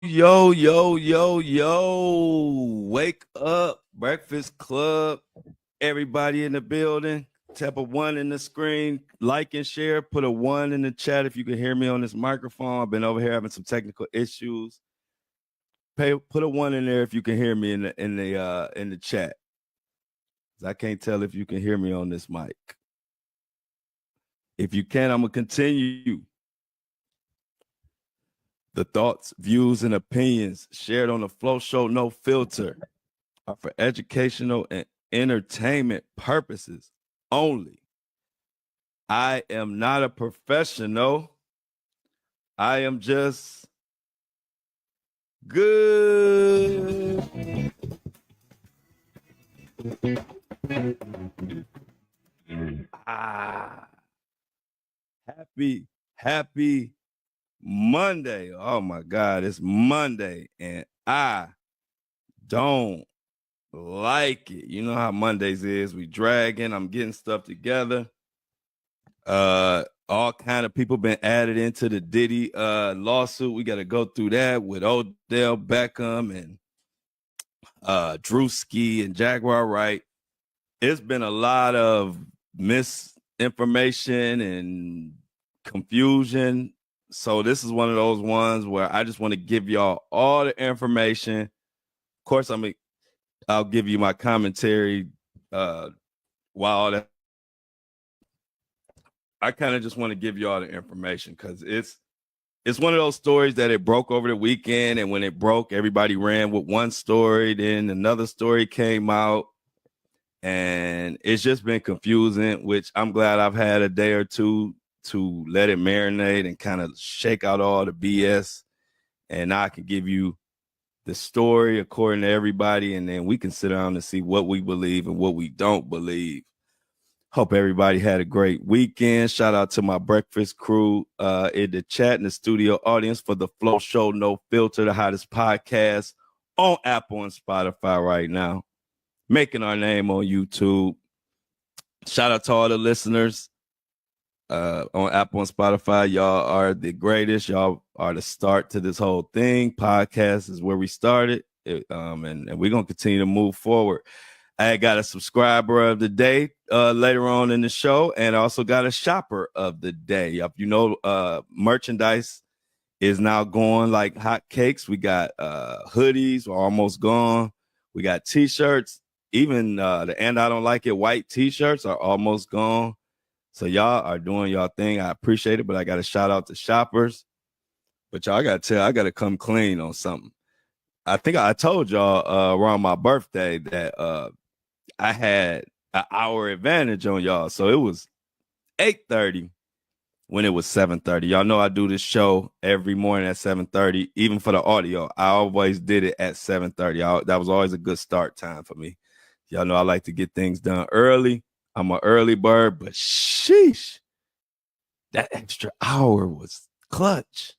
Yo. Wake up. Breakfast Club. Everybody in the building. Tap a one in the screen. Like and share. Put a one in the chat if you can hear me on this microphone. I've been over here having some technical issues. Put a one in there if you can hear me in the chat. I can't tell if you can hear me on this mic. If you can, I'm gonna continue. The thoughts, views, and opinions shared on the Flow Show No Filter are for educational and entertainment purposes only. I am not a professional. I am just good. Ah, happy Monday. Oh my God, it's Monday and I don't like it. You know how Mondays is. We dragging. I'm getting stuff together. All kind of people been added into the Diddy lawsuit. We got to go through that with ODELL Beckham and Druski and Jaguar Wright. It's been a lot of misinformation and confusion. So this is one of those ones where I just want to give y'all all the information. Of course, I'll give you my commentary while all that. I kind of just want to give you all the information because it's one of those stories that it broke over the weekend, and when it broke, everybody ran with one story. Then another story came out, and it's just been confusing. Which I'm glad I've had a day or two to let it marinate and kind of shake out all the BS, and now I can give you the story according to everybody, and then we can sit down and see what we believe and what we don't believe. Hope everybody had a great weekend. Shout out to my breakfast crew in the chat and the studio audience for the Flow Show No Filter, the hottest podcast on Apple and Spotify right now. Making our name on YouTube. Shout out to all the listeners on Apple and Spotify. Y'all are the greatest. Y'all are the start to this whole thing. Podcast is where we started, and we're going to continue to move forward. I got a subscriber of the day later on in the show, and I also got a shopper of the day. You know, merchandise is now going like hotcakes. We got hoodies, are almost gone. We got T-shirts. Even the "And I Don't Like It" white T-shirts are almost gone. So y'all are doing y'all thing. I appreciate it, but I got to shout out to shoppers. But y'all, I got to come clean on something. I think I told y'all around my birthday that I had an hour advantage on y'all. So it was 8:30 when it was 7:30. Y'all know I do this show every morning at 7:30, even for the audio. I always did it at 7:30. That was always a good start time for me. Y'all know I like to get things done early. I'm an early bird, but sheesh, that extra hour was clutch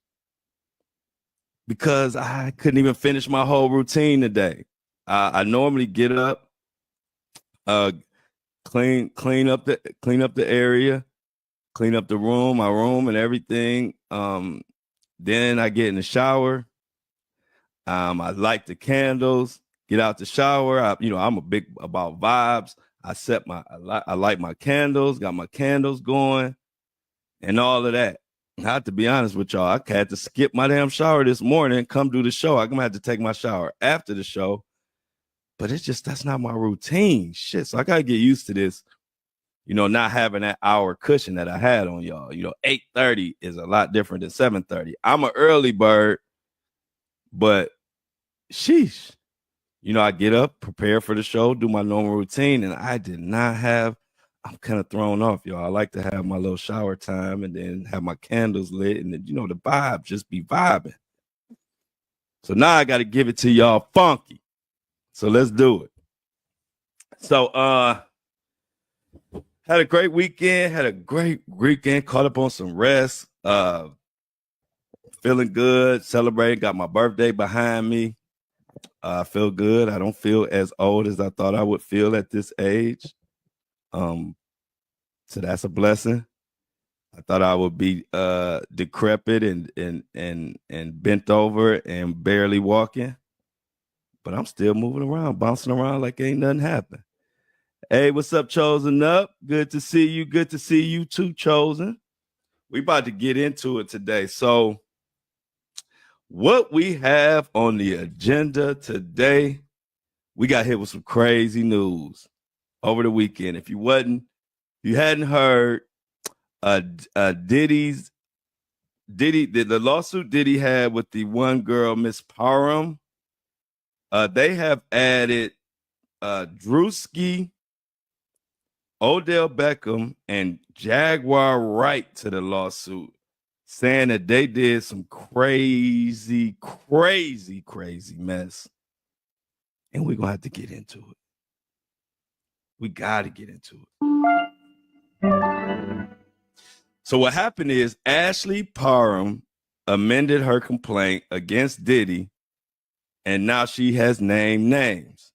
because I couldn't even finish my whole routine today. I normally get up, clean up the area, clean up the room, my room and everything. Then I get in the shower. I light the candles, get out the shower. I'm a big about vibes. I light my candles, got my candles going and all of that. I have to be honest with y'all. I had to skip my damn shower this morning, come do the show. I'm gonna have to take my shower after the show. But that's not my routine. Shit. So I gotta get used to this, not having that hour cushion that I had on y'all. 8:30 is a lot different than 7:30. I'm an early bird, but sheesh. I get up, prepare for the show, do my normal routine, and I'm kind of thrown off, y'all. I like to have my little shower time and then have my candles lit and then, the vibe just be vibing. So now I got to give it to y'all funky. So let's do it. So had a great weekend, caught up on some rest, feeling good, celebrating, got my birthday behind me. I feel good. I don't feel as old as I thought I would feel at this age. So that's a blessing. I thought I would be decrepit and bent over and barely walking, but I'm still moving around, bouncing around like ain't nothing happened. Hey, what's up, Chosen Up? Good to see you. Good to see you too, Chosen. We about to get into it today. So what we have on the agenda today, we got hit with some crazy news over the weekend. If you hadn't heard, Diddy, the lawsuit Diddy had with the one girl, Miss Parham, they have added Druski, ODELL Beckham, and Jaguar Wright to the lawsuit, saying that they did some crazy mess. And we're going to have to get into it. We got to get into it. So what happened is Ashley Parham amended her complaint against Diddy, and now she has named names.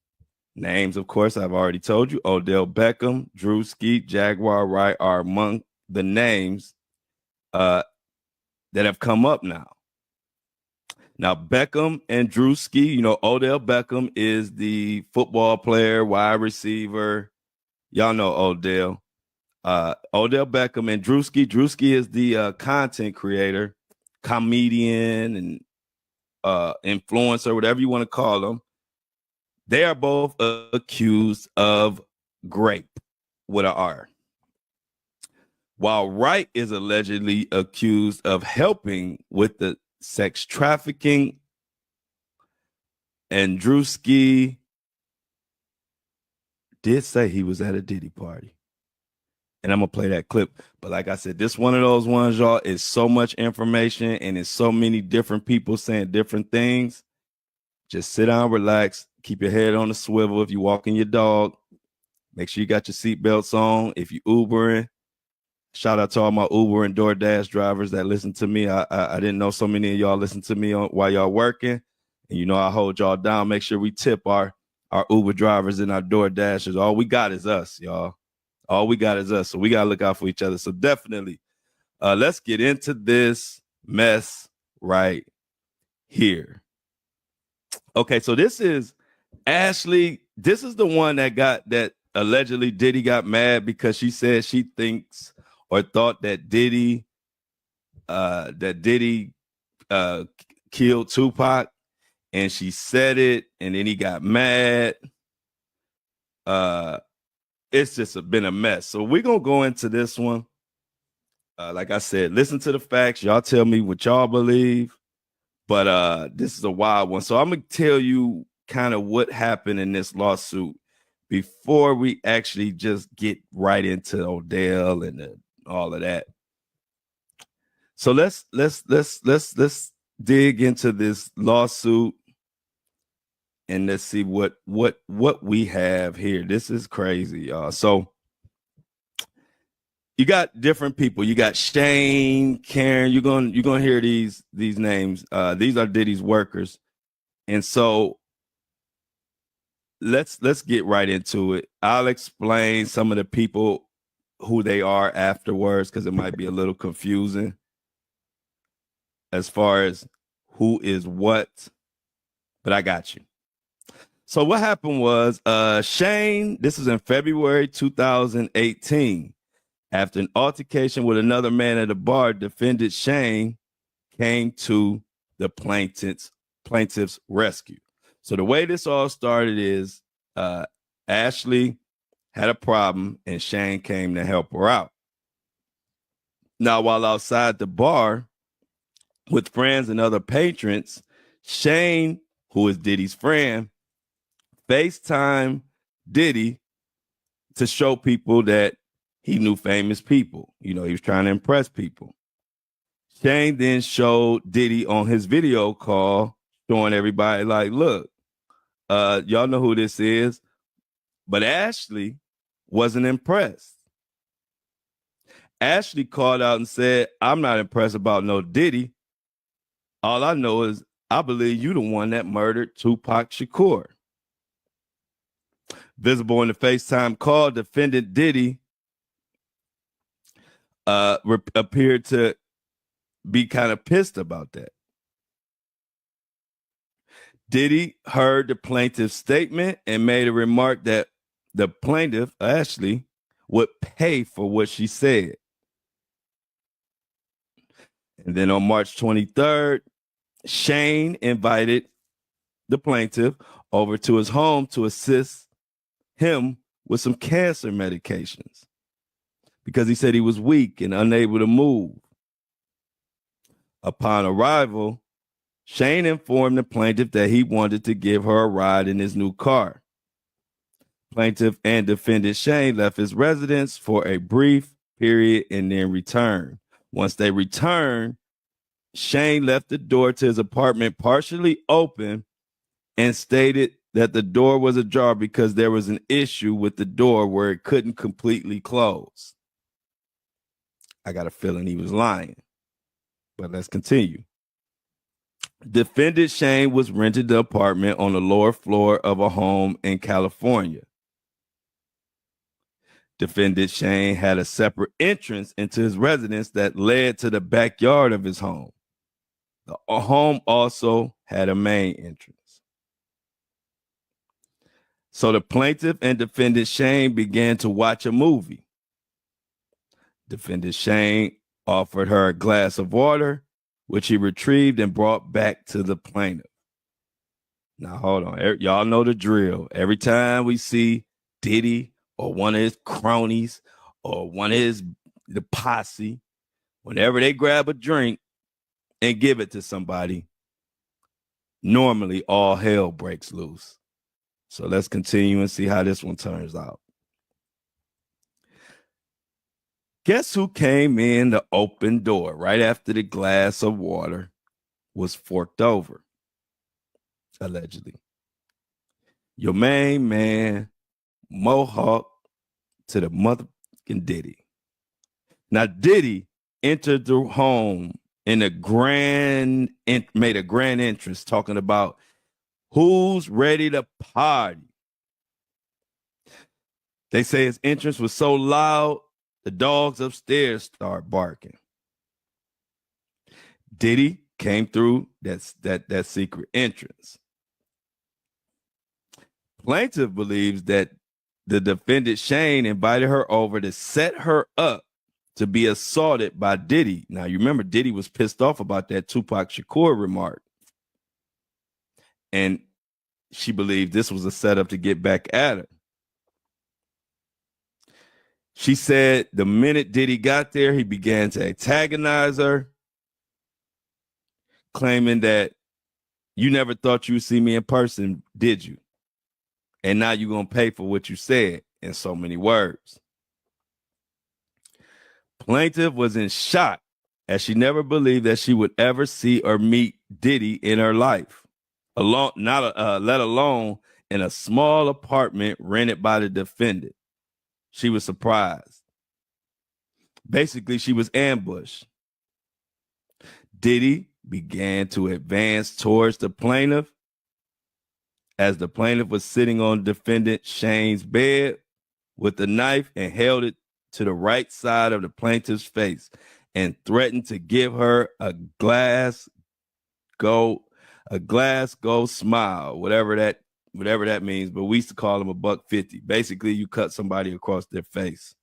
Names, of course, I've already told you. ODELL Beckham, Druski, Jaguar Wright are among the names that have come up now. Now, Beckham and Druski, ODELL Beckham is the football player, wide receiver. Y'all know ODELL. ODELL Beckham and Druski. Druski is the content creator, comedian, and influencer, whatever you want to call them. They are both accused of rape with an R. While Wright is allegedly accused of helping with the sex trafficking, and Druski did say he was at a Diddy party. And I'm going to play that clip. But like I said, this one of those ones, y'all, is so much information and it's so many different people saying different things. Just sit down, relax, keep your head on the swivel. If you're walking your dog, make sure you got your seatbelts on. If you're Ubering, shout out to all my Uber and DoorDash drivers that listen to me. I didn't know so many of y'all listen to me while y'all working. And I hold y'all down. Make sure we tip our Uber drivers and our DoorDashers. All we got is us, y'all. All we got is us. So we got to look out for each other. So definitely, let's get into this mess right here. Okay, so this is Ashley. This is the one that allegedly Diddy got mad because she said she thinks or thought that Diddy killed Tupac, and she said it, and then he got mad. It's just been a mess. So we're going to go into this one. Like I said, listen to the facts. Y'all tell me what y'all believe. But this is a wild one. So I'm going to tell you kind of what happened in this lawsuit before we actually just get right into ODELL and all of that. So let's dig into this lawsuit and let's see what we have here. This is crazy, y'all. So you got different people. You got Shane, Karen. You're gonna hear these names. These are Diddy's workers, and so let's get right into it. I'll explain some of the people who they are afterwards because it might be a little confusing as far as who is what. But I got you. So what happened was Shane, this is in February 2018, after an altercation with another man at a bar, defendant Shane came to the plaintiff's rescue. So the way this all started is Ashley had a problem and Shane came to help her out. Now, while outside the bar with friends and other patrons, Shane, who is Diddy's friend, FaceTime Diddy to show people that he knew famous people. He was trying to impress people. Shane then showed Diddy on his video call, showing everybody like, look, y'all know who this is. But Ashley wasn't impressed. Ashley called out and said, I'm not impressed about no Diddy. All I know is I believe you the one that murdered Tupac Shakur. Visible in the FaceTime call, defendant Diddy appeared to be kind of pissed about that. Diddy heard the plaintiff's statement and made a remark that the plaintiff, Ashley, would pay for what she said. And then on March 23rd, Shane invited the plaintiff over to his home to assist him with some cancer medications because he said he was weak and unable to move. Upon arrival, Shane informed the plaintiff that he wanted to give her a ride in his new car. Plaintiff and defendant Shane left his residence for a brief period and then returned. Once they returned, Shane left the door to his apartment partially open and stated that the door was ajar because there was an issue with the door where it couldn't completely close. I got a feeling he was lying, but let's continue. Defendant Shane was rented the apartment on the lower floor of a home in California. Defendant Shane had a separate entrance into his residence that led to the backyard of his home. The home also had a main entrance. So the plaintiff and defendant Shane began to watch a movie. Defendant Shane offered her a glass of water, which he retrieved and brought back to the plaintiff. Now, hold on. Y'all know the drill. Every time we see Diddy or one of his cronies or one of the posse, whenever they grab a drink and give it to somebody, normally all hell breaks loose. So let's continue and see how this one turns out. Guess who came in the open door right after the glass of water was forked over? Allegedly. Your main man, Mohawk, to the motherfucking Diddy. Now, Diddy entered the home in made a grand entrance talking about who's ready to party. They say his entrance was so loud, the dogs upstairs start barking. Diddy came through that secret entrance. Plaintiff believes that the defendant Shane invited her over to set her up to be assaulted by Diddy. Now, you remember Diddy was pissed off about that Tupac Shakur remark. And she believed this was a setup to get back at her. She said the minute Diddy got there, he began to antagonize her, claiming that you never thought you would see me in person, did you? And now you're going to pay for what you said, in so many words. Plaintiff was in shock as she never believed that she would ever see or meet Diddy in her life, let alone in a small apartment rented by the defendant. She was surprised. Basically, she was ambushed. Diddy began to advance towards the plaintiff as the plaintiff was sitting on defendant Shane's bed with the knife and held it to the right side of the plaintiff's face and threatened to give her a glass gold smile, whatever that means, but we used to call them $150. Basically, you cut somebody across their face.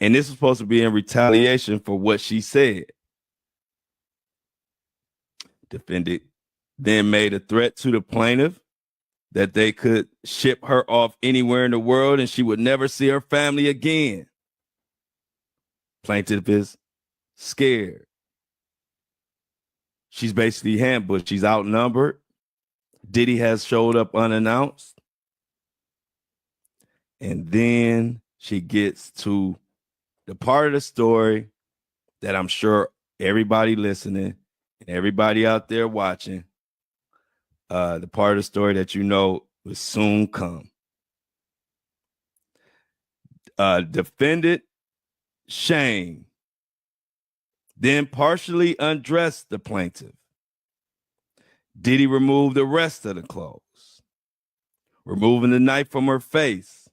And this was supposed to be in retaliation for what she said. Defendant then made a threat to the plaintiff that they could ship her off anywhere in the world and she would never see her family again. Plaintiff is scared. She's basically ambushed. She's outnumbered. Diddy has showed up unannounced. And then she gets to the part of the story that I'm sure everybody listening and everybody out there watching, the part of the story that you know will soon come. Defendant Shane then partially undressed the plaintiff. Diddy removed the rest of the clothes, removing the knife from her face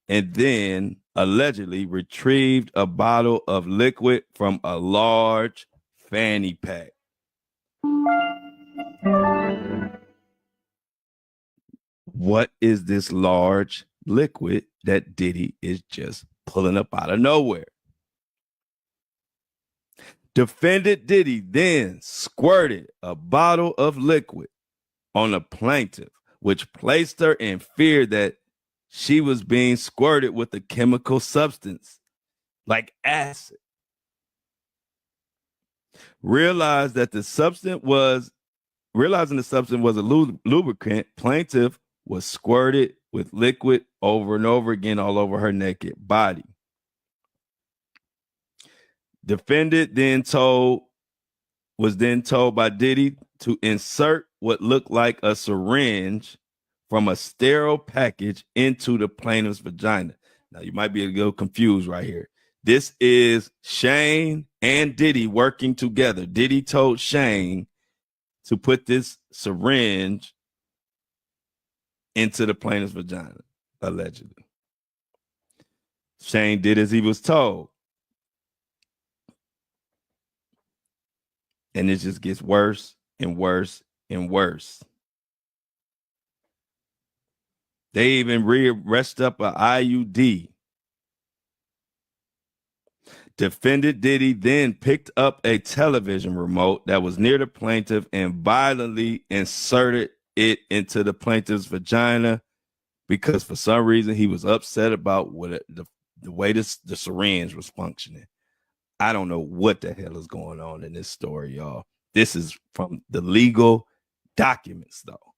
and then allegedly retrieved a bottle of liquid from a large fanny pack. What is this large liquid that Diddy is just pulling up out of nowhere? Defendant Diddy then squirted a bottle of liquid on the plaintiff, which placed her in fear that she was being squirted with a chemical substance like acid. Realizing the substance was a lubricant, plaintiff was squirted with liquid over and over again all over her naked body. Defendant was then told by Diddy to insert what looked like a syringe from a sterile package into the plaintiff's vagina. Now, you might be a little confused right here. This is Shane and Diddy working together. Diddy told Shane to put this syringe into the plaintiff's vagina, allegedly. Shane did as he was told. And it just gets worse and worse and worse. They even rearrested up an IUD. Defendant Diddy then picked up a television remote that was near the plaintiff and violently inserted it into the plaintiff's vagina because for some reason he was upset about the way the syringe was functioning. I don't know what the hell is going on in this story, y'all. This is from the legal documents, though.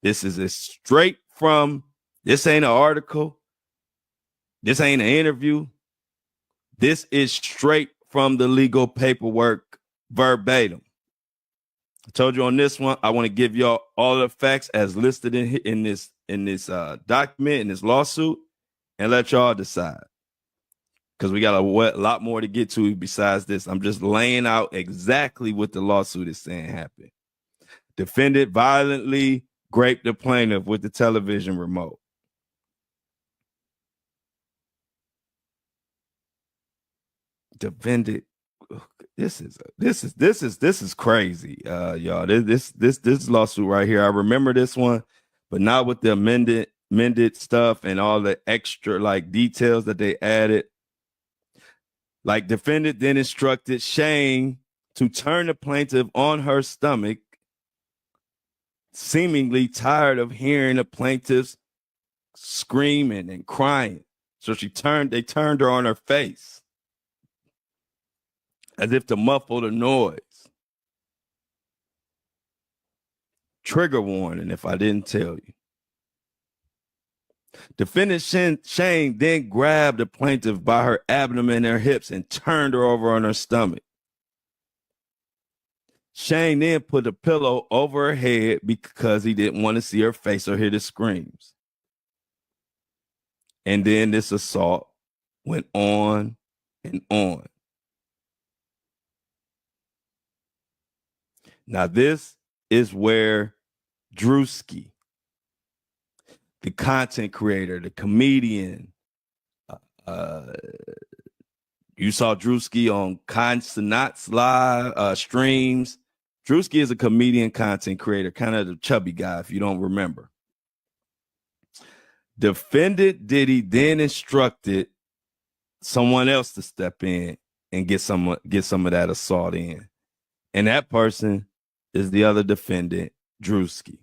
This is straight from, this ain't an article. This ain't an interview. This is straight from the legal paperwork verbatim. I told you on this one, I want to give y'all all the facts as listed in this document, in this lawsuit, and let y'all decide. Because we got a lot more to get to besides this. I'm just laying out exactly what the lawsuit is saying happened. Defendant violently raped the plaintiff with the television remote. Defendant, this is crazy, y'all. This lawsuit right here. I remember this one, but not with the amended stuff and all the extra like details that they added. Like, defendant then instructed Shane to turn the plaintiff on her stomach, seemingly tired of hearing the plaintiff's screaming and crying. So they turned her on her face as if to muffle the noise. Trigger warning if I didn't tell you. Defendant Shane then grabbed the plaintiff by her abdomen and her hips and turned her over on her stomach. Shane then put a pillow over her head because he didn't want to see her face or hear the screams. And then this assault went on and on. Now, this is where Druski, the content creator, the comedian, you saw Druski on Constant's live streams. Druski is a comedian, content creator, kind of the chubby guy, if you don't remember. Defendant Diddy then instructed someone else to step in and get some of that assault in. And that person is the other defendant, Druski.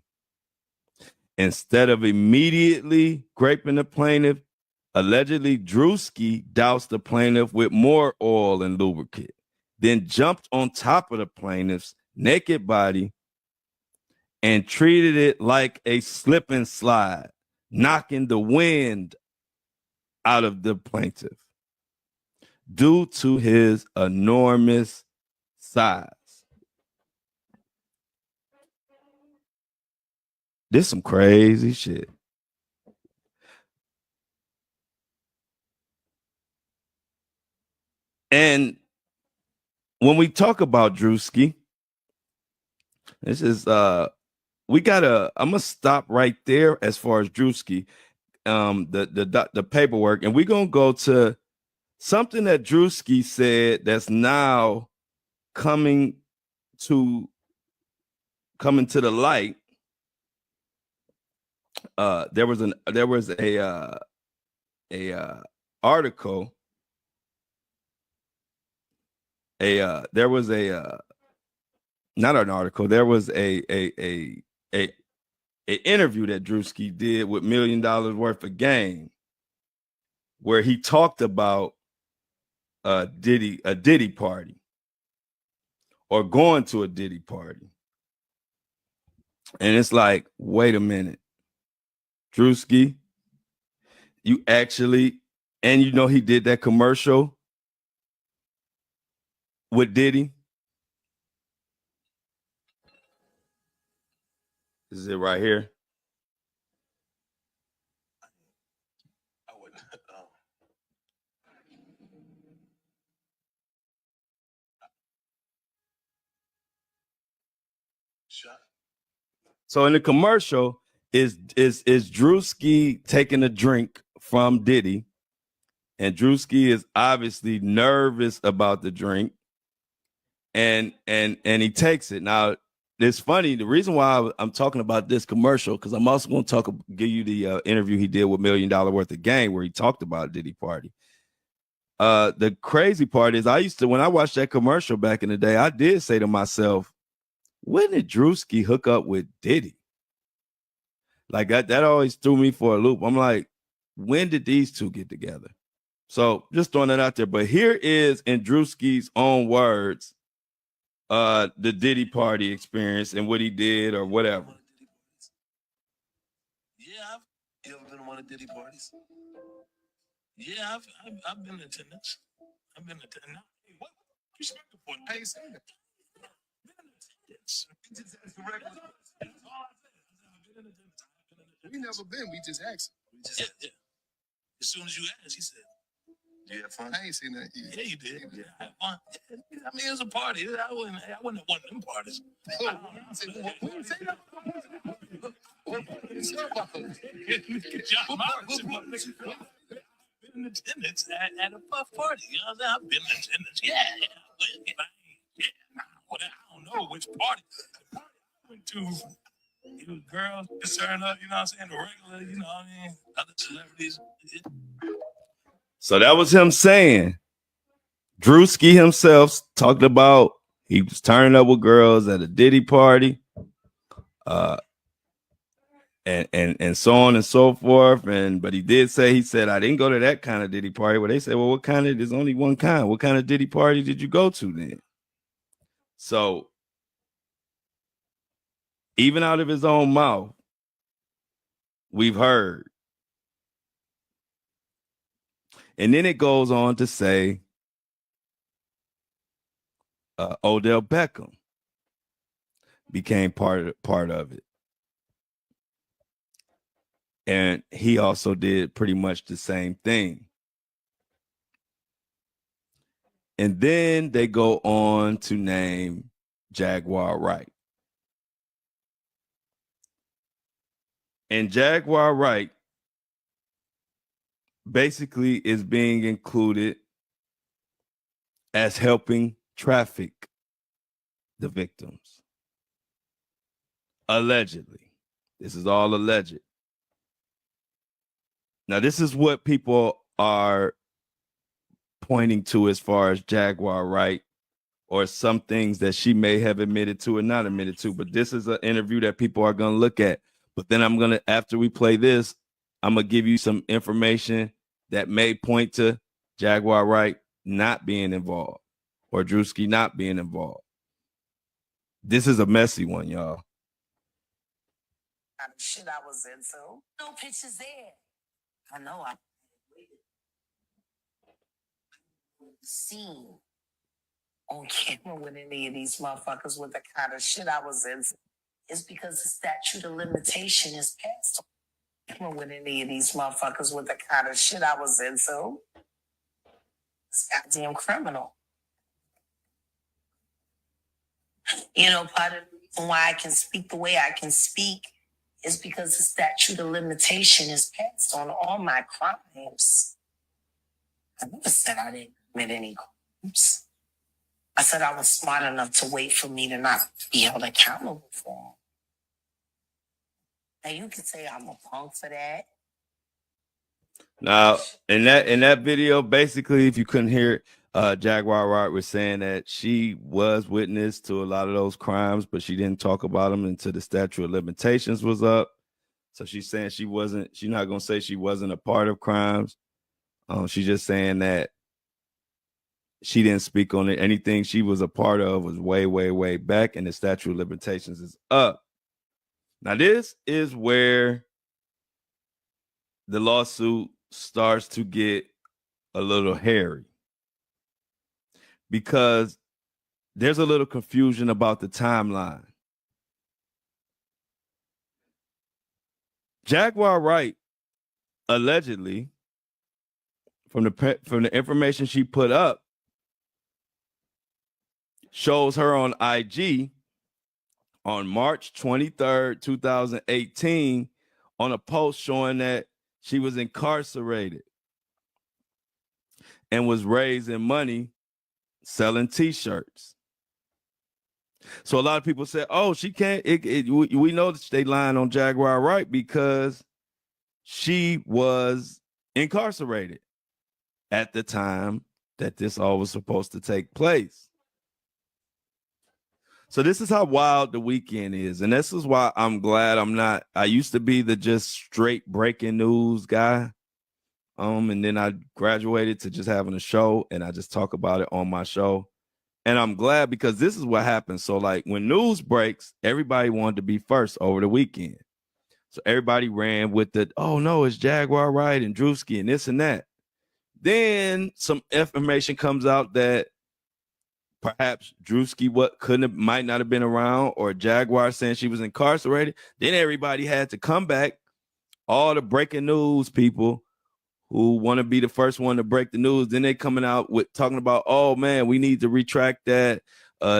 Instead of immediately raping the plaintiff, allegedly Druski doused the plaintiff with more oil and lubricant, then jumped on top of the plaintiff's naked body and treated it like a slip and slide, knocking the wind out of the plaintiff due to his enormous size. This is some crazy shit. And when we talk about Druski, this is I'm gonna stop right there as far as Druski. the paperwork, and we're gonna go to something that Druski said that's now coming to the light. There was a article. There was not an article. There was a interview that Druski did with $1 million worth of game, where he talked about a Diddy party, or going to a Diddy party. And it's like, wait a minute, Druski, you actually, and you know he did that commercial with Diddy. This is it right here. I wouldn't. So in the commercial is Druski taking a drink from Diddy, and Druski is obviously nervous about the drink, and he takes it. Now it's funny. The reason why I'm talking about this commercial, because I'm also going to give you the interview he did with $1 million worth of game, where he talked about Diddy party. The crazy part is, when I watched that commercial back in the day, I did say to myself, when did Druski hook up with Diddy? Like that always threw me for a loop. I'm like, when did these two get together? So just throwing that out there. But here is, in Druski's own words, the Diddy party experience and what he did or whatever. Yeah, you ever been to one of Diddy parties? Yeah, I've been in attendance. I've been in attendance. What? You spoke to for? I ain't saying that. We never been. We just asked. Yeah. As soon as you asked, he said, "Do you have fun?" I ain't seen that. Yeah, you did. Yeah, I had fun. Yeah, I mean, it was a party. I wouldn't have one of them parties. We didn't say that. What party is your been in attendance at a puff party. You know what I'm saying? I've been in attendance. Yeah. I don't know which party. The party I went to, it was girls just turning up, you know what I'm saying? The regular, you know what I mean? Other celebrities. So that was him saying, Druski himself talked about he was turning up with girls at a Diddy party, and so on and so forth. But he said, I didn't go to that kind of Diddy party. Where they said, well, what kind of? There's only one kind. What kind of Diddy party did you go to then? So even out of his own mouth, we've heard. And then it goes on to say, Odell Beckham became part of it. And he also did pretty much the same thing. And then they go on to name Jaguar Wright. And Jaguar Wright basically is being included as helping traffic the victims. Allegedly. This is all alleged. Now, this is what people are pointing to as far as Jaguar Wright, or some things that she may have admitted to or not admitted to. But this is an interview that people are going to look at. But then after we play this, I'm going to give you some information that may point to Jaguar Wright not being involved, or Druski not being involved. This is a messy one, y'all. Shit I was into. No pictures there. I know I seen on camera with any of these motherfuckers with the kind of shit I was into. It's because the statute of limitation is passed on with any of these motherfuckers with the kind of shit I was into. It's goddamn criminal. You know, part of the reason why I can speak the way I can speak is because the statute of limitation is passed on all my crimes. I never said I didn't commit any crimes. I said I was smart enough to wait for me to not be held accountable for them. Now you can say I'm a punk for that. Now, in that video, basically, if you couldn't hear it, Jaguar Wright was saying that she was witness to a lot of those crimes, but she didn't talk about them until the statute of limitations was up. So she's saying she's not gonna say she wasn't a part of crimes. She's just saying that she didn't speak on it. Anything she was a part of was way, way, way back, and the statute of limitations is up. Now, this is where the lawsuit starts to get a little hairy, because there's a little confusion about the timeline. Jaguar Wright allegedly, from the information she put up, shows her on IG on March 23rd, 2018, on a post showing that she was incarcerated and was raising money selling T-shirts. So a lot of people say, oh, she can't. We know that they lying on Jaguar Wright because she was incarcerated at the time that this all was supposed to take place. So this is how wild the weekend is. And this is why I'm glad I used to be the just straight breaking news guy. And then I graduated to just having a show, and I just talk about it on my show. And I'm glad, because this is what happens. So like when news breaks, everybody wanted to be first over the weekend. So everybody ran with the, oh no, it's Jaguar Wright and Druski and this and that. Then some information comes out that perhaps Druski might not have been around, or Jaguar saying she was incarcerated. Then everybody had to come back. All the breaking news people who want to be the first one to break the news, then they coming out with talking about, oh man, we need to retract that.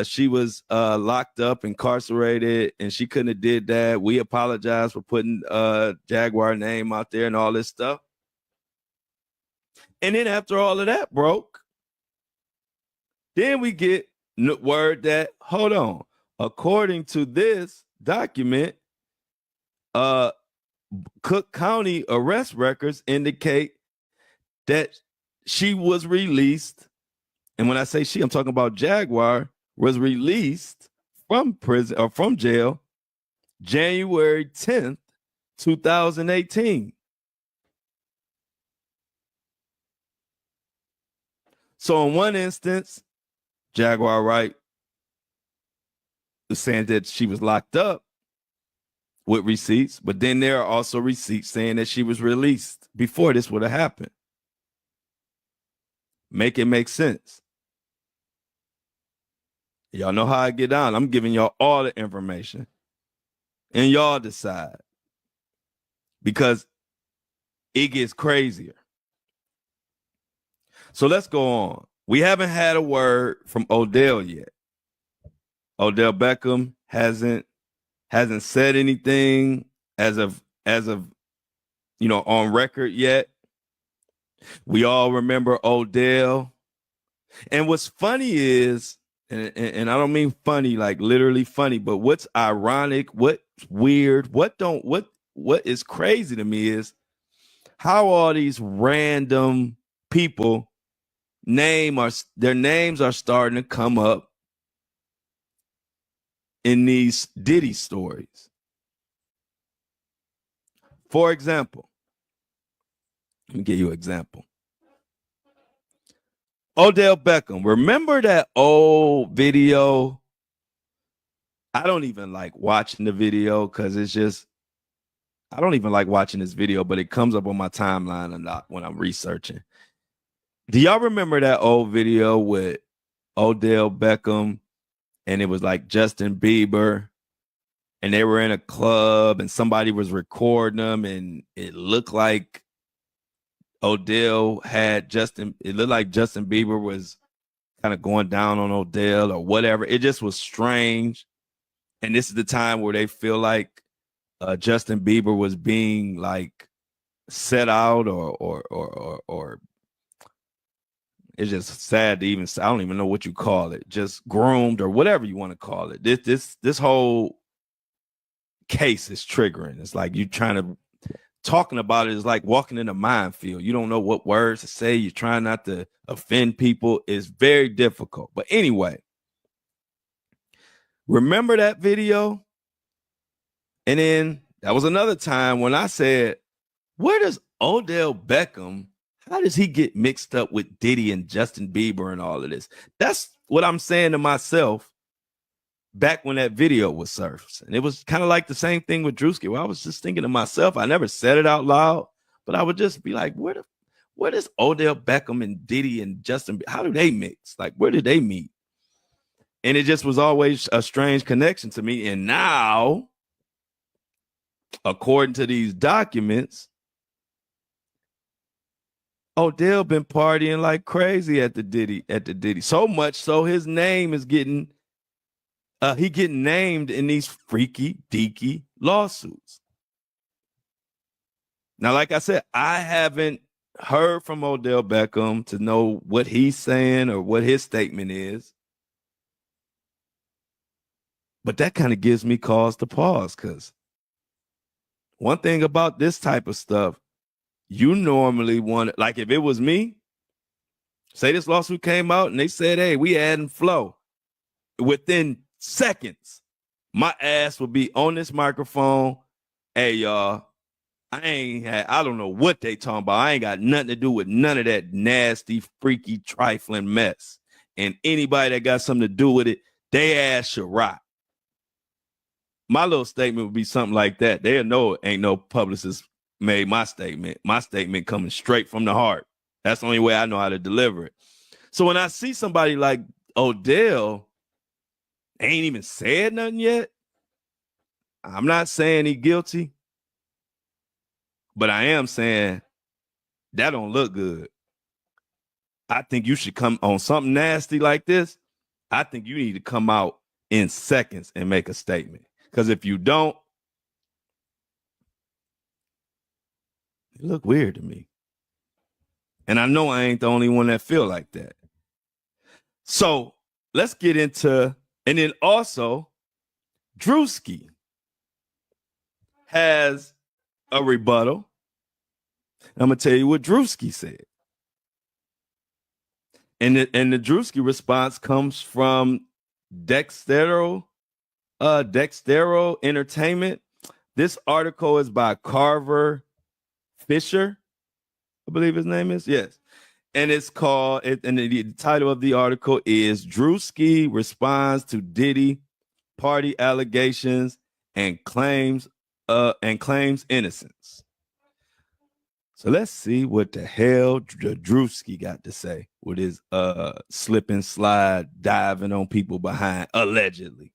She was locked up, incarcerated, and she couldn't have did that. We apologize for putting Jaguar name out there and all this stuff. And then after all of that broke, then we get word that, hold on, according to this document, Cook County arrest records indicate that she was released. And when I say she, I'm talking about Jaguar, was released from prison or from jail January 10th, 2018. So in one instance, Jaguar Wright was saying that she was locked up with receipts, but then there are also receipts saying that she was released before this would have happened. Make it make sense. Y'all know how I get down. I'm giving y'all all the information, and y'all decide, because it gets crazier. So let's go on. We haven't had a word from ODELL yet. ODELL Beckham hasn't said anything as of on record yet. We all remember ODELL. And what's funny is, and I don't mean funny like literally funny, but what's ironic, what's weird, what is crazy to me is how all these random people their names are starting to come up in these Diddy stories. For example, let me give you an example. ODELL Beckham. Remember that old video? I don't even like watching the video because I don't even like watching this video, but it comes up on my timeline a lot when I'm researching. Do y'all remember that old video with ODELL Beckham, and it was like Justin Bieber, and they were in a club and somebody was recording them, and it looked like ODELL it looked like Justin Bieber was kind of going down on ODELL or whatever. It just was strange. And this is the time where they feel like Justin Bieber was being like set out or it's just sad to even say. I don't even know what you call it, just groomed or whatever you want to call it. This whole case is triggering. It's like you trying to talking about it is like walking in a minefield. You don't know what words to say. You're trying not to offend people. It's very difficult. But anyway, remember that video? And then that was another time when I said, where does Odell Beckham, how does he get mixed up with Diddy and Justin Bieber and all of this? That's what I'm saying to myself back when that video was surfaced. And it was kind of like the same thing with Druski, where I was just thinking to myself, I never said it out loud, but I would just be like, where does Odell Beckham and Diddy and Justin, how do they mix? Like, where did they meet? And it just was always a strange connection to me. And now, according to these documents, Odell been partying like crazy at the Diddy. So much so his name is getting named in these freaky deaky lawsuits. Now, like I said, I haven't heard from Odell Beckham to know what he's saying or what his statement is. But that kind of gives me cause to pause, because one thing about this type of stuff, you normally want, like if it was me, say this lawsuit came out and they said, hey, we adding flow. Within seconds, my ass would be on this microphone. Hey, y'all, I don't know what they talking about. I ain't got nothing to do with none of that nasty, freaky, trifling mess. And anybody that got something to do with it, they ass should rot. My little statement would be something like that. They'll know ain't no publicist made my statement. My statement coming straight from the heart. That's the only way I know how to deliver it. So when I see somebody like Odell, ain't even said nothing yet. I'm not saying he guilty, but I am saying that don't look good. I think you should come on something nasty like this. I think you need to come out in seconds and make a statement. Because if you don't, it look weird to me. And I know I ain't the only one that feel like that. So let's get into, and then also, Druski has a rebuttal. I'm going to tell you what Druski said. And the Druski response comes from Dextero Entertainment. This article is by Carver Fisher, I believe his name is. Yes. And it's called, and the title of the article is Druski Responds to Diddy Party Allegations and claims innocence. So let's see what the hell Druski got to say with his slip and slide diving on people behind, allegedly.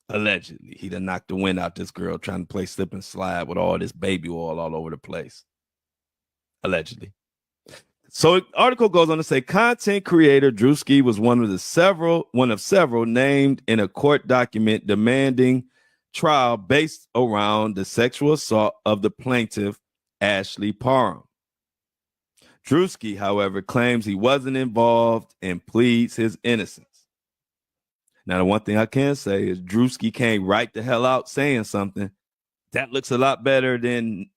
Allegedly, he done knocked the wind out this girl trying to play slip and slide with all this baby oil all over the place. Allegedly. So the article goes on to say content creator Druski was one of several named in a court document demanding trial based around the sexual assault of the plaintiff, Ashley Parham. Druski, however, claims he wasn't involved and pleads his innocence. Now, the one thing I can say is Druski came right the hell out saying something. That looks a lot better than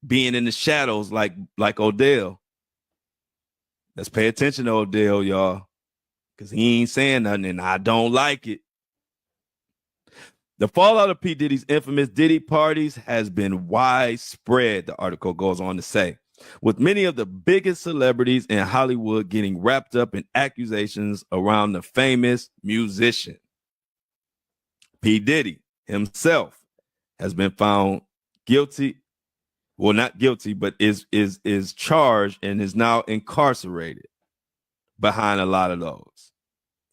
being in the shadows like Odell. Let's pay attention to Odell, y'all, because he ain't saying nothing, and I don't like it. The fallout of P. Diddy's infamous Diddy parties has been widespread, the article goes on to say, with many of the biggest celebrities in Hollywood getting wrapped up in accusations around the famous musician. P. Diddy himself has been found guilty, well, not guilty, but is charged and is now incarcerated behind a lot of those.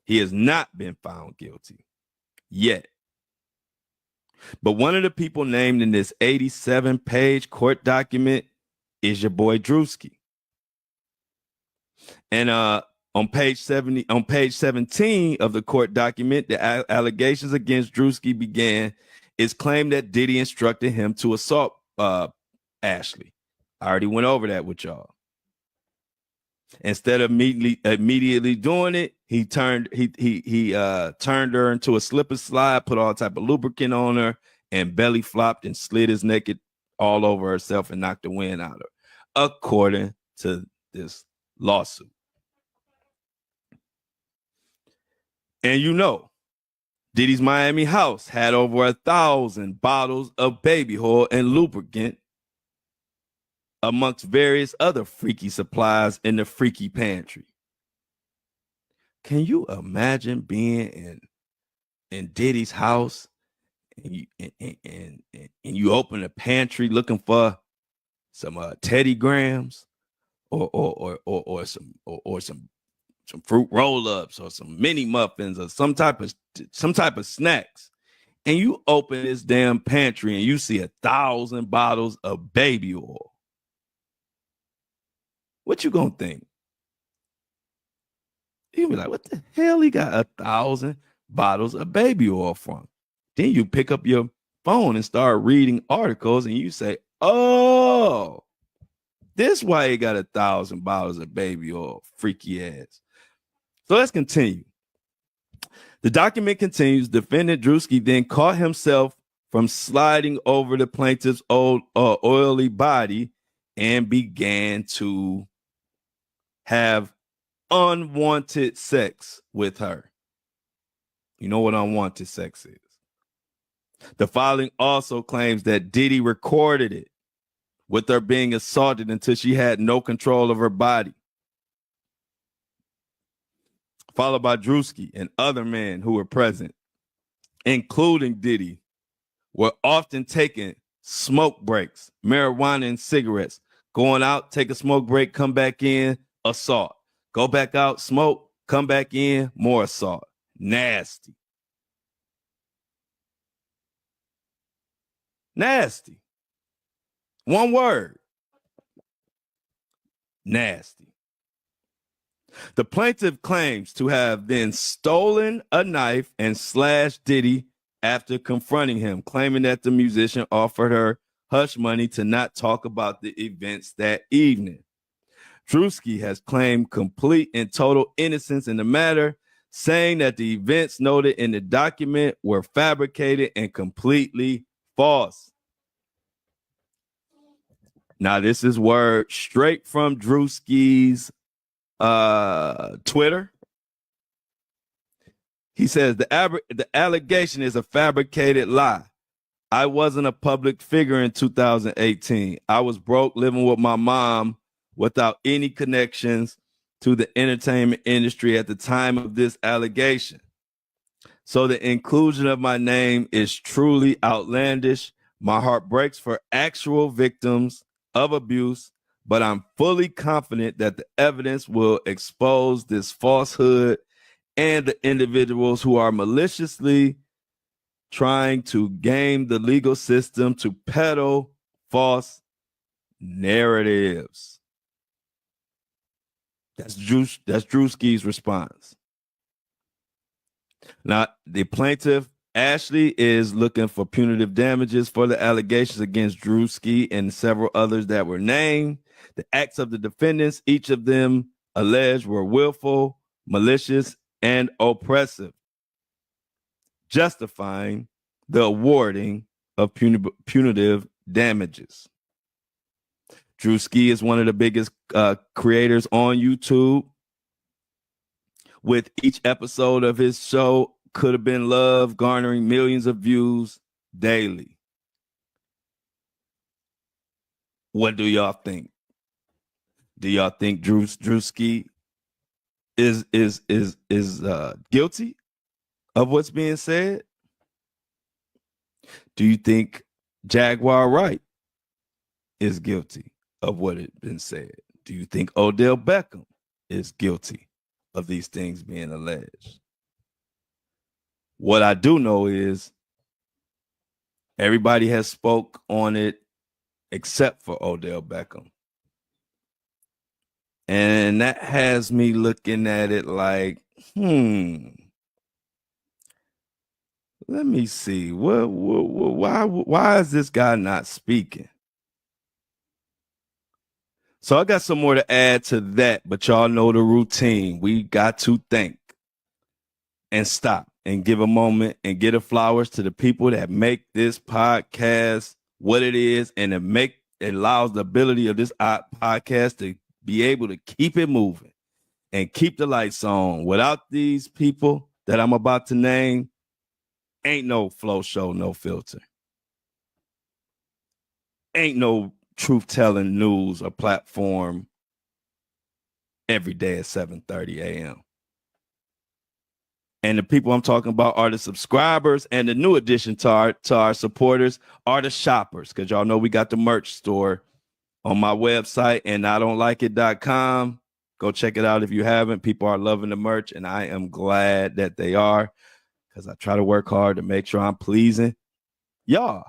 He has not been found guilty yet. But one of the people named in this 87-page court document is your boy Druski. And on page 17 of the court document, the allegations against Druski began It's claimed that Diddy instructed him to assault Ashley. I already went over that with y'all. Instead of immediately doing it, he turned her into a slip and slide, put all type of lubricant on her, and belly flopped and slid his naked all over herself and knocked the wind out of her, according to this lawsuit. And you know, Diddy's Miami house had over 1,000 bottles of baby oil and lubricant, amongst various other freaky supplies in the freaky pantry. Can you imagine being in Diddy's house and you open a pantry looking for some Teddy Grahams or some fruit roll-ups or some mini muffins or some type of snacks, and you open this damn pantry and you see 1,000 bottles of baby oil? What you gonna think? You be like, what the hell he got 1,000 bottles of baby oil from? Then you pick up your phone and start reading articles and you say, oh, this why he got 1,000 bottles of baby oil, freaky ass. So let's continue. The document continues. Defendant Druski then caught himself from sliding over the plaintiff's oily body and began to have unwanted sex with her. You know what unwanted sex is? The filing also claims that Diddy recorded it with her being assaulted until she had no control of her body. Followed by Druski and other men who were present, including Diddy, were often taking smoke breaks, marijuana and cigarettes, going out, take a smoke break, come back in, assault. Go back out, smoke, come back in, more assault. Nasty. Nasty. One word. Nasty. The plaintiff claims to have then stolen a knife and slashed Diddy after confronting him, claiming that the musician offered her hush money to not talk about the events that evening. Druski has claimed complete and total innocence in the matter, saying that the events noted in the document were fabricated and completely false. Now, this is word straight from Druski's Twitter. He says the allegation is a fabricated lie. I wasn't a public figure in 2018. I was broke, living with my mom without any connections to the entertainment industry at the time of this allegation. So the inclusion of my name is truly outlandish. My heart breaks for actual victims of abuse, but I'm fully confident that the evidence will expose this falsehood and the individuals who are maliciously trying to game the legal system to peddle false narratives. That's Druski's response. Now, the plaintiff, Ashley, is looking for punitive damages for the allegations against Druski and several others that were named. The acts of the defendants, each of them alleged, were willful, malicious, and oppressive, justifying the awarding of punitive damages. Druski is one of the biggest creators on YouTube, with each episode of his show Could Have Been Love garnering millions of views daily. What do y'all think? Do y'all think Druski is guilty of what's being said? Do you think Jaguar Wright is guilty of what has been said? Do you think ODELL Beckham is guilty of these things being alleged? What I do know is everybody has spoke on it except for ODELL Beckham. And that has me looking at it like, Let me see. Why is this guy not speaking? So I got some more to add to that, but y'all know the routine. We got to think and stop and give a moment and get the flowers to the people that make this podcast what it is, and it allows the ability of this podcast to be able to keep it moving and keep the lights on. Without these people that I'm about to name, ain't no flow show, no filter. Ain't no truth-telling news or platform every day at 7:30 a.m. And the people I'm talking about are the subscribers, and the new addition to our supporters are the shoppers, because y'all know we got the merch store on my website, and idon'tlikeit.com. Go check it out if you haven't. People are loving the merch, and I am glad that they are, because I try to work hard to make sure I'm pleasing y'all,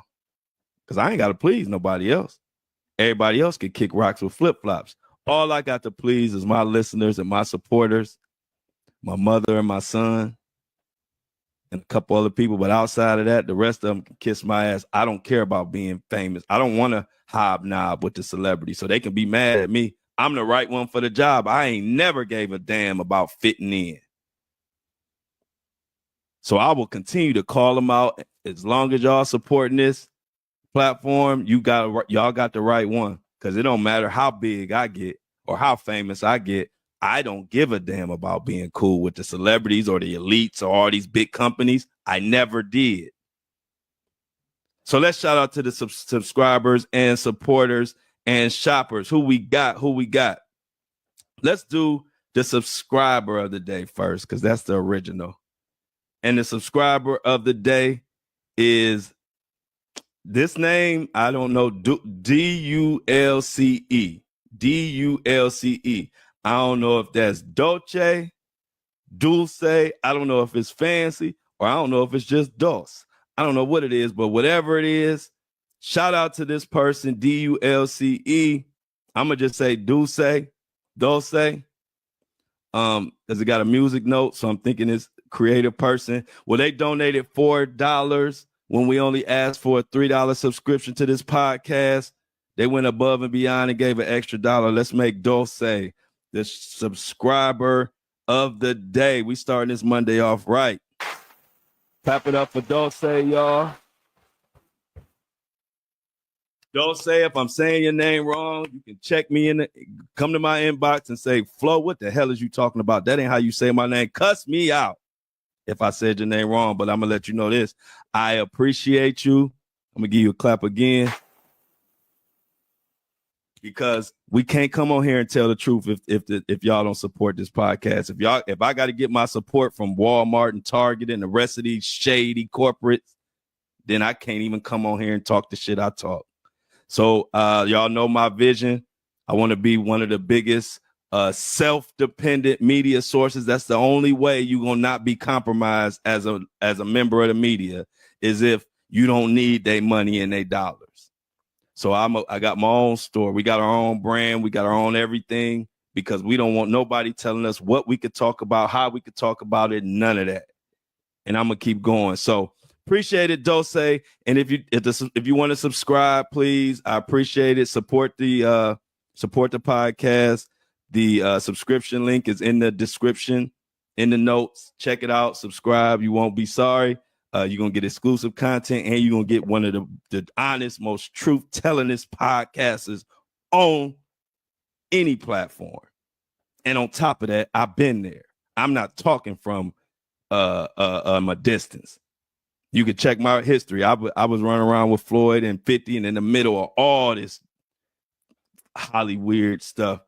because I ain't got to please nobody else. Everybody else can kick rocks with flip-flops. All I got to please is my listeners and my supporters, my mother and my son, and a couple other people. But outside of that, the rest of them can kiss my ass. I don't care about being famous. I don't want to hobnob with the celebrity, so they can be mad at me. I'm the right one for the job. I ain't never gave a damn about fitting in. So I will continue to call them out. As long as y'all supporting this platform, y'all got the right one, because it don't matter how big I get or how famous I get. I don't give a damn about being cool with the celebrities or the elites or all these big companies. I never did. So let's shout out to the subscribers and supporters and shoppers. Who we got? Let's do the subscriber of the day first, because that's the original. And the subscriber of the day is this name. I don't know. D-U-L-C-E. D-U-L-C-E. I don't know if that's Dolce, Dulce. I don't know if it's fancy, or I don't know if it's just Dulce. I don't know what it is, but whatever it is, shout out to this person, D-U-L-C-E. I'm going to just say Dulce. Because it got a music note, so I'm thinking it's creative person. Well, they donated $4 when we only asked for a $3 subscription to this podcast. They went above and beyond and gave an extra $1. Let's make Dulce the subscriber of the day. We starting this Monday off right. Clap it up for Dulce, y'all. Dulce, if I'm saying your name wrong, you can check me come to my inbox and say, Flo, what the hell is you talking about? That ain't how you say my name. Cuss me out if I said your name wrong, but I'm going to let you know this. I appreciate you. I'm going to give you a clap again, because we can't come on here and tell the truth if y'all don't support this podcast. If I got to get my support from Walmart and Target and the rest of these shady corporates, then I can't even come on here and talk the shit I talk. So y'all know my vision. I want to be one of the biggest self-dependent media sources. That's the only way you're gonna not be compromised as a member of the media, is if you don't need their money and their dollars. So I got my own store. We got our own brand. We got our own everything, because we don't want nobody telling us what we could talk about, how we could talk about it, none of that. And I'm gonna keep going. So appreciate it, Dulce. And if you want to subscribe, please, I appreciate it. Support the podcast. The subscription link is in the description, in the notes. Check it out. Subscribe. You won't be sorry. You're going to get exclusive content, and you're going to get one of the honest, most truth-tellingest podcasters on any platform. And on top of that, I've been there. I'm not talking from my distance. You can check my history. I was running around with Floyd and 50 and in the middle of all this Holly weird stuff,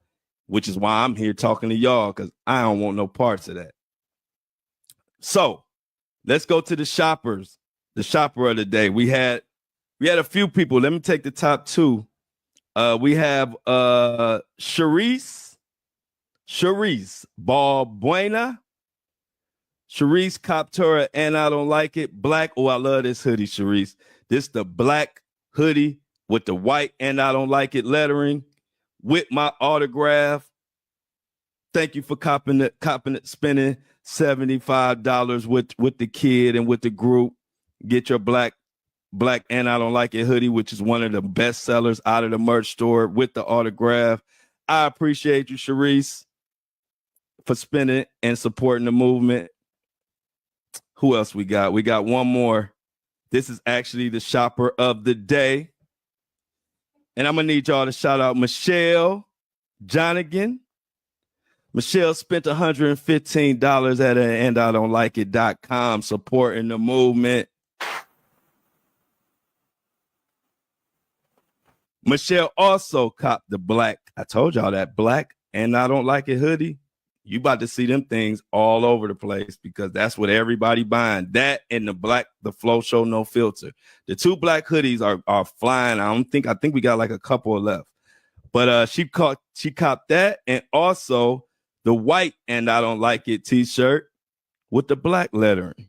which is why I'm here talking to y'all, because I don't want no parts of that. So let's go to the shoppers. The shopper of the day. We had a few people. Let me take the top two. We have Sharice Balbuena. Sharice Coptura, and I don't like it. Black. Oh, I love this hoodie, Sharice. This the black hoodie with the white and I don't like it lettering with my autograph. Thank you for copping it, spending $75 with the kid and with the group. Get your black and I Don't Like It hoodie, which is one of the best sellers out of the merch store with the autograph. I appreciate you, Sharice, for spending and supporting the movement. Who else we got? We got one more. This is actually the shopper of the day. And I'm going to need y'all to shout out Michelle Jonigan. Michelle spent $115 at andidon'tLikeIt.com supporting the movement. Michelle also copped the black. I told y'all that black and I Don't Like It hoodie. You about to see them things all over the place because that's what everybody buying. That and the Flow Show No Filter. The two black hoodies are flying. I think we got like a couple left. But she copped that and also the white and I Don't Like It t-shirt with the black lettering.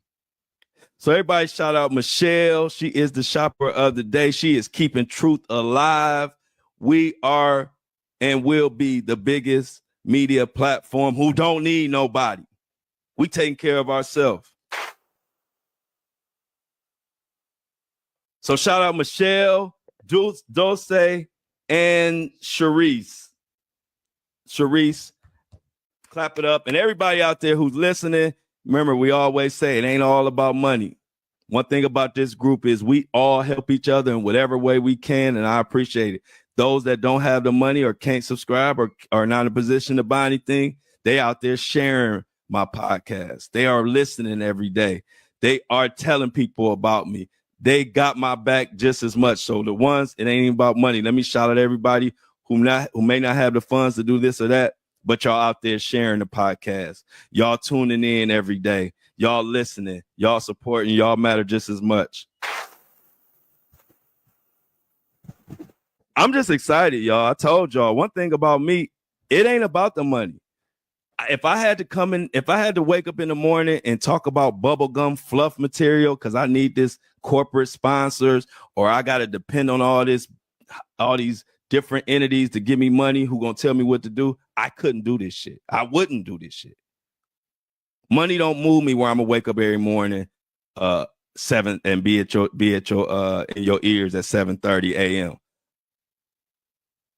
So everybody shout out Michelle. She is the shopper of the day. She is keeping truth alive. We are and will be the biggest media platform who don't need nobody. We taking care of ourselves. So shout out Michelle, Dulce, and Sharice. Sharice, clap it up. And everybody out there who's listening, remember, we always say it ain't all about money. One thing about this group is we all help each other in whatever way we can, and I appreciate it. Those that don't have the money or can't subscribe or are not in a position to buy anything, they out there sharing my podcast. They are listening every day. They are telling people about me. They got my back just as much. So the ones, it ain't even about money. Let me shout out everybody who may not have the funds to do this or that, but y'all out there sharing the podcast. Y'all tuning in every day. Y'all listening. Y'all supporting. Y'all matter just as much. I'm just excited, y'all. I told y'all one thing about me, it ain't about the money. If I had to wake up in the morning and talk about bubblegum fluff material because I need this corporate sponsors or I got to depend on all these different entities to give me money who gonna tell me what to do, I couldn't do this shit. I wouldn't do this shit. Money don't move me where I'm gonna wake up every morning 7 and be at your in your ears at 7:30 a.m.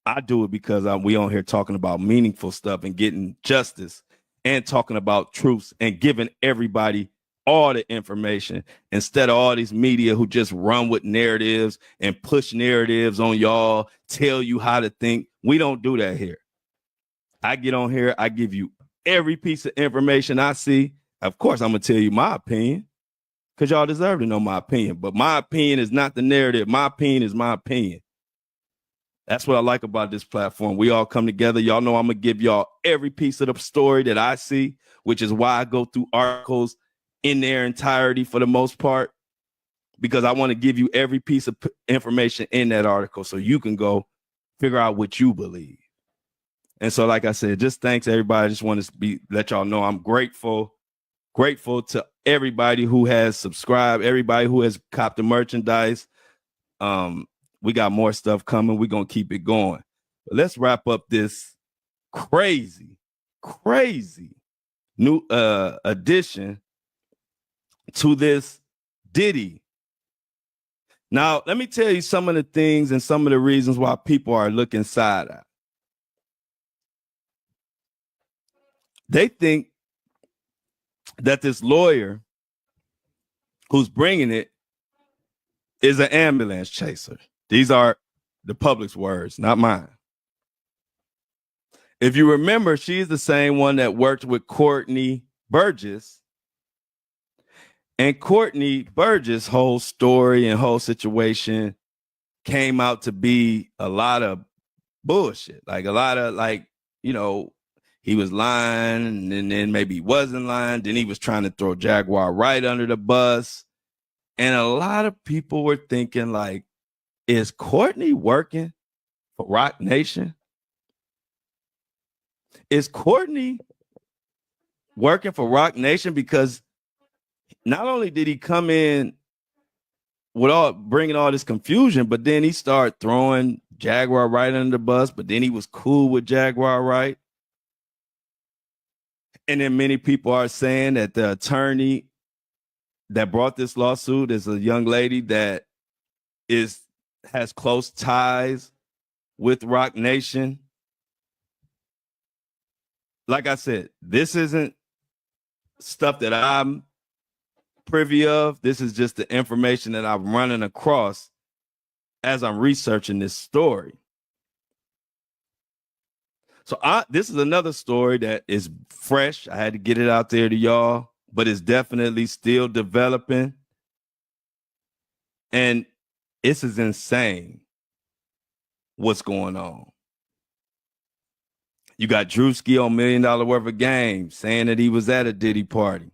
I do it because we on here talking about meaningful stuff and getting justice and talking about truths and giving everybody all the information instead of all these media who just run with narratives and push narratives on y'all, tell you how to think. We don't do that here. I get on here. I give you every piece of information I see. Of course, I'm going to tell you my opinion because y'all deserve to know my opinion. But my opinion is not the narrative. My opinion is my opinion. That's what I like about this platform. We all come together. Y'all know I'm going to give y'all every piece of the story that I see, which is why I go through articles in their entirety for the most part, because I want to give you every piece of information in that article so you can go figure out what you believe. And so, like I said, just thanks everybody. I just want to let y'all know I'm grateful to everybody who has subscribed, everybody who has copped the merchandise. We got more stuff coming. We're going to keep it going. But let's wrap up this crazy new addition to this Diddy. Now, let me tell you some of the things and some of the reasons why people are looking side-eye. They think that this lawyer who's bringing it is an ambulance chaser. These are the public's words, not mine. If you remember, she's the same one that worked with Courtney Burgess. And Courtney Burgess' whole story and whole situation came out to be a lot of bullshit. Like a lot of he was lying and then maybe he wasn't lying. Then he was trying to throw Jaguar Wright under the bus. And a lot of people were thinking like, is Courtney working for Roc Nation? Is Courtney working for Roc Nation? Because not only did he come in with bringing all this confusion, but then he started throwing Jaguar Wright under the bus, but then he was cool with Jaguar Wright. And then many people are saying that the attorney that brought this lawsuit is a young lady that has close ties with Roc Nation. Like I said, this isn't stuff that I'm privy of. This is just the information that I'm running across as I'm researching this story. So this is another story that is fresh. I had to get it out there to y'all, but it's definitely still developing. And this is insane what's going on. You got Druski on $1 Million Worth of Game saying that he was at a Diddy party.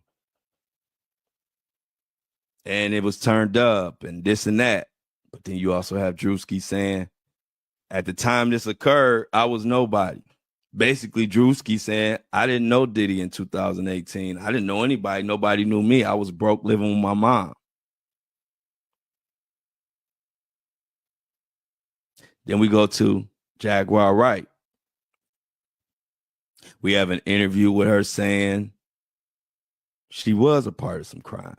And it was turned up and this and that. But then you also have Druski saying, at the time this occurred, I was nobody. Basically, Druski saying, I didn't know Diddy in 2018. I didn't know anybody. Nobody knew me. I was broke living with my mom. Then we go to Jaguar Wright. We have an interview with her saying she was a part of some crimes.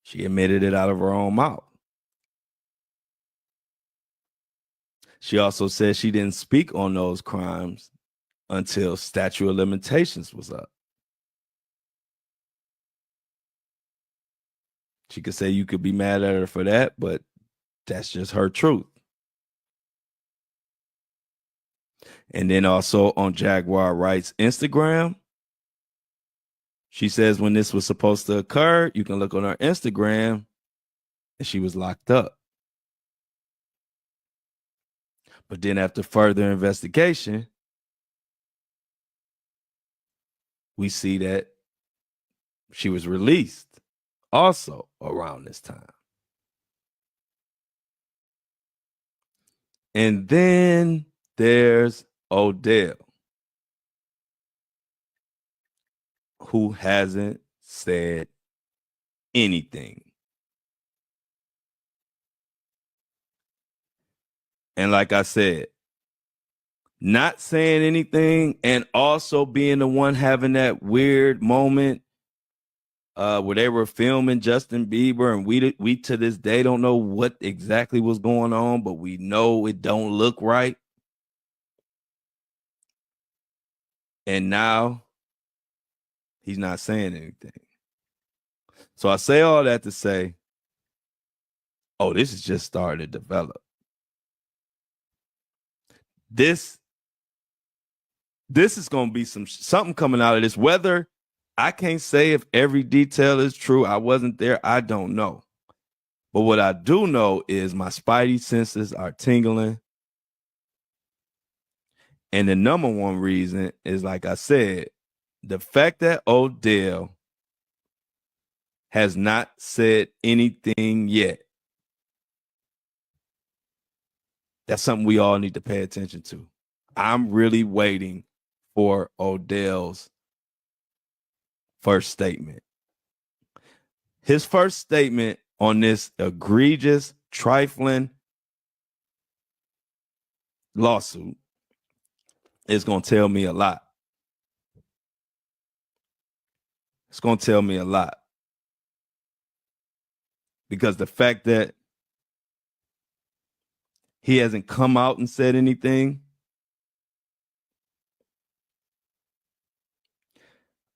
She admitted it out of her own mouth. She also said she didn't speak on those crimes until statute of limitations was up. She could say you could be mad at her for that, but that's just her truth. And then also on Jaguar Wright's Instagram, she says when this was supposed to occur, you can look on her Instagram, and she was locked up. But then after further investigation, we see that she was released also around this time. And then there's ODELL, who hasn't said anything. And like I said, not saying anything and also being the one having that weird moment where they were filming Justin Bieber, and we to this day don't know what exactly was going on, but we know it don't look right. And now he's not saying anything. So I say all that to say, oh, this is just starting to develop. This is going to be something coming out of this. Whether I can't say if every detail is true, I wasn't there, I don't know. But what I do know is my spidey senses are tingling. And the number one reason is, like I said, the fact that ODELL has not said anything yet. That's something we all need to pay attention to. I'm really waiting for ODELL's first statement. His first statement on this egregious, trifling lawsuit is going to tell me a lot. It's going to tell me a lot. Because the fact that he hasn't come out and said anything,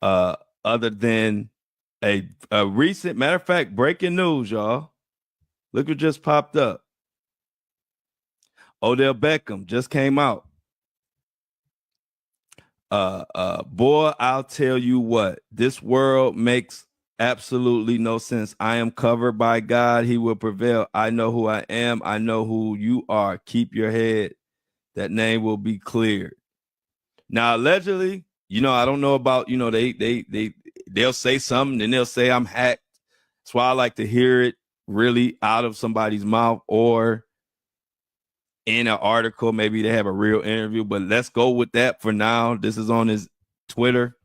other than a recent, matter of fact, breaking news, y'all. Look what just popped up. ODELL Beckham just came out. Boy, I'll tell you what, this world makes absolutely no sense. I am covered by God. He will prevail. I know who I am. I know who you are. Keep your head. That name will be cleared. Now, allegedly, I don't know about, they'll say something and they'll say I'm hacked. That's why I like to hear it really out of somebody's mouth or in an article. Maybe they have a real interview, but let's go with that for now. This is on his Twitter.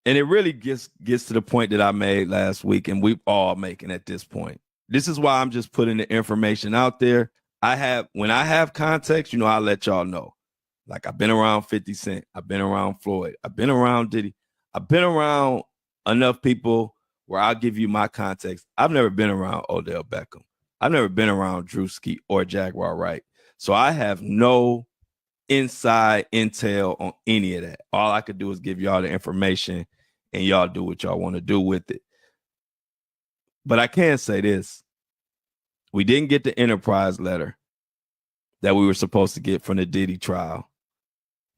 And it really gets to the point that I made last week, and we're all making at this point. This is why I'm just putting the information out there. When I have context, I'll let y'all know. Like, I've been around 50 Cent. I've been around Floyd. I've been around Diddy. I've been around enough people where I'll give you my context. I've never been around Odell Beckham. I've never been around Druski or Jaguar Wright. So I have no inside intel on any of that. All I could do is give y'all the information and y'all do what y'all want to do with it. But I can say this. We didn't get the enterprise letter that we were supposed to get from the Diddy trial.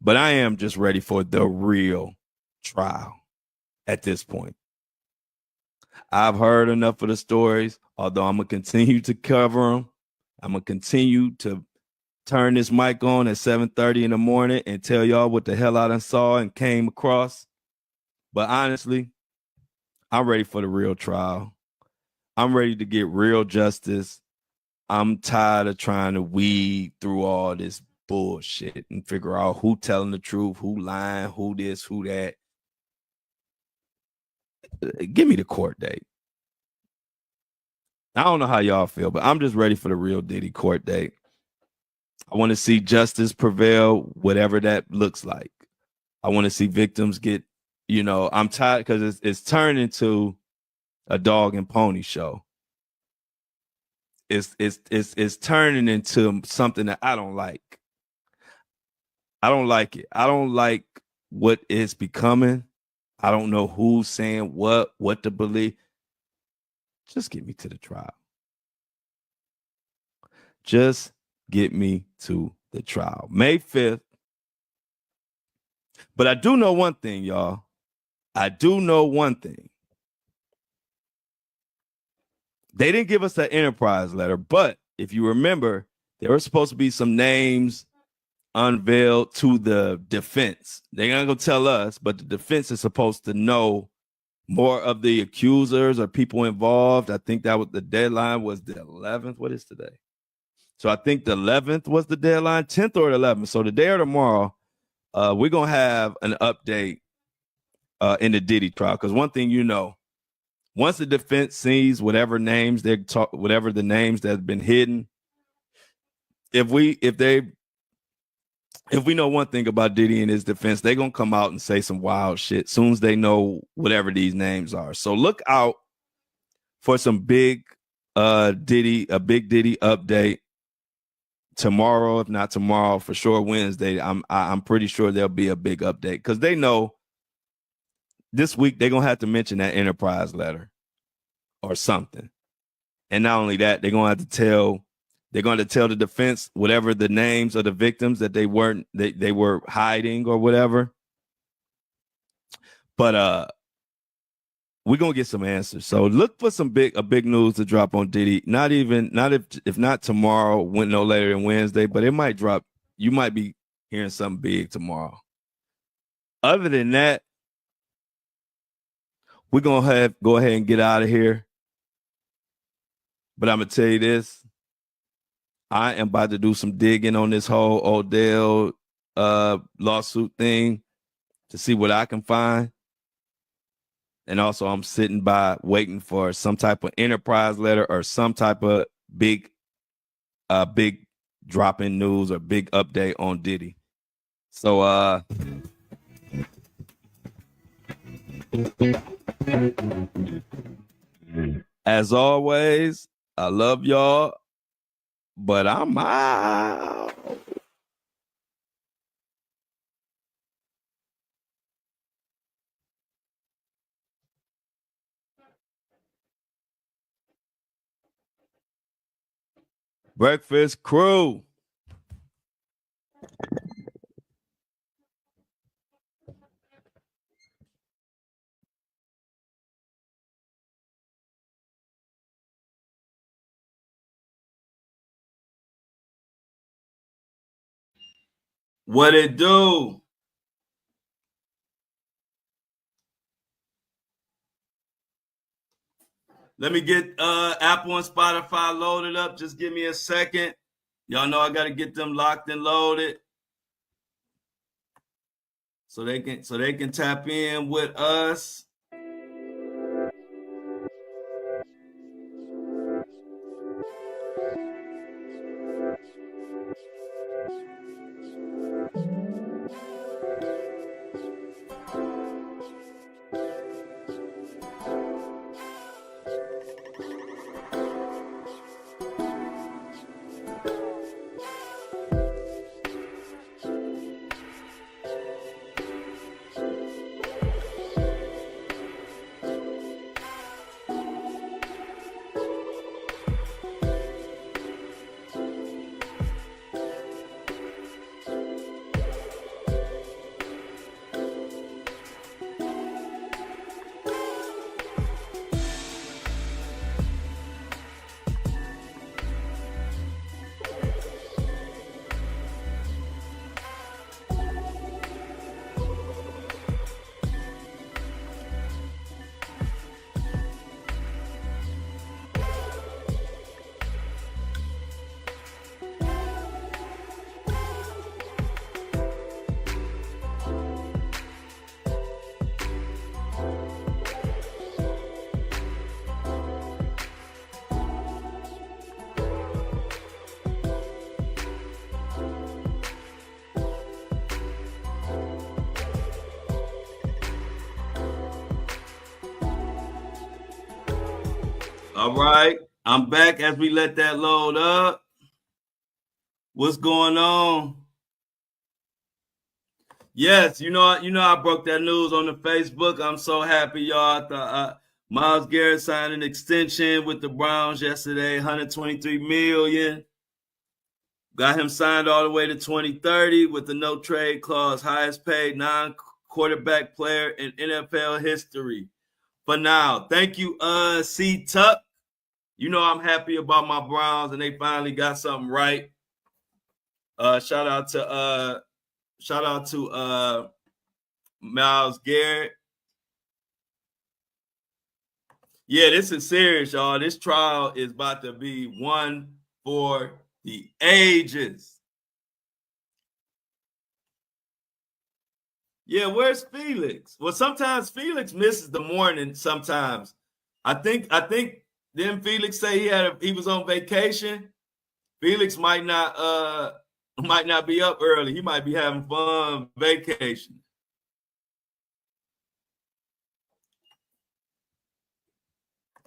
But I am just ready for the real trial at this point. I've heard enough of the stories, although I'm going to continue to cover them. I'm going to continue to turn this mic on at 7:30 in the morning and tell y'all what the hell I done saw and came across. But honestly, I'm ready for the real trial. I'm ready to get real justice. I'm tired of trying to weed through all this bullshit and figure out who telling the truth, who lying, who this, who that. Give me the court date. I don't know how y'all feel, but I'm just ready for the real Diddy court date. I want to see justice prevail, whatever that looks like. I want to see victims get, I'm tired because it's turned into a dog and pony show. It's turning into something that I don't like. I don't like it. I don't like what it's becoming. I don't know who's saying what to believe. Just get me to the trial. Just get me to the trial. May 5th. But I do know one thing, y'all. I do know one thing. They didn't give us that enterprise letter, but if you remember, there were supposed to be some names unveiled to the defense. They're not going to tell us, but the defense is supposed to know more of the accusers or people involved. I think that was the deadline was the 11th. What is today? So I think the 11th was the deadline, 10th or the 11th. So today or tomorrow, we're going to have an update in the Diddy trial. Because one thing once the defense sees whatever names whatever the names that have been hidden, if we know one thing about Diddy and his defense, they're going to come out and say some wild shit as soon as they know whatever these names are. So look out for some big Diddy update tomorrow. If not tomorrow, for sure Wednesday. I'm pretty sure there'll be a big update because they know this week they're going to have to mention that enterprise letter or something. And not only that, they're going to tell the defense whatever the names of the victims that they were hiding or whatever. But we're gonna get some answers. So look for a big news to drop on Diddy. Not if not tomorrow, no later than Wednesday, but it might drop. You might be hearing something big tomorrow. Other than that, we're gonna go ahead and get out of here. But I'm gonna tell you this. I am about to do some digging on this whole Odell lawsuit thing to see what I can find. And also I'm sitting by waiting for some type of enterprise letter or some type of big drop in news or big update on Diddy. So as always, I love y'all, but I'm out. Breakfast crew. What it do? Let me get Apple and Spotify loaded up. Just give me a second. Y'all know I got to get them locked and loaded so they can tap in with us. All right. I'm back as we let that load up. What's going on? Yes, I broke that news on the Facebook. I'm so happy, y'all. Myles Garrett signed an extension with the Browns yesterday, 123 million. Got him signed all the way to 2030 with the no trade clause, highest paid non-quarterback player in NFL history. For now, thank you, C Tuck. I'm happy about my Browns and they finally got something right. Shout out to Myles Garrett. Yeah, this is serious, y'all. This trial is about to be one for the ages. Yeah, where's Felix? Well, sometimes Felix misses the morning. Sometimes, I think. Didn't Felix say he was on vacation? Felix might not be up early. He might be having fun vacation.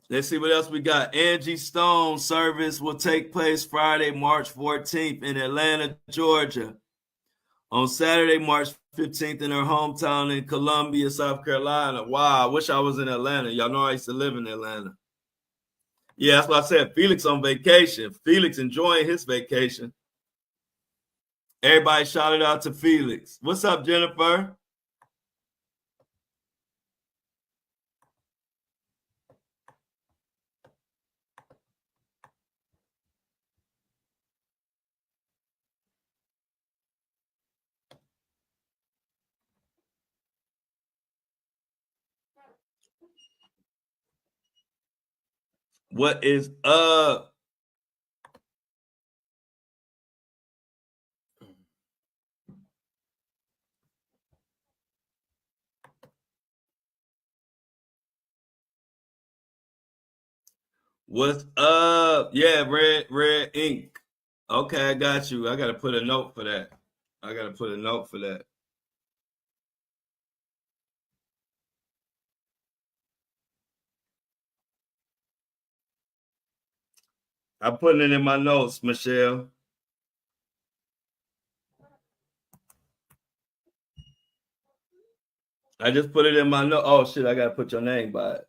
Let's see what else we got. Angie Stone service will take place Friday, March 14th in Atlanta, Georgia. On Saturday, March 15th in her hometown in Columbia, South Carolina. Wow, I wish I was in Atlanta. Y'all know I used to live in Atlanta. Yeah, that's what I said. Felix on vacation. Felix enjoying his vacation. Everybody shouted out to Felix. What's up, Jennifer? What is up? What's up? Yeah, red ink. Okay, I got you. I gotta put a note for that. I'm putting it in my notes, Michelle. I just put it in my note. Oh shit, I gotta put your name by it.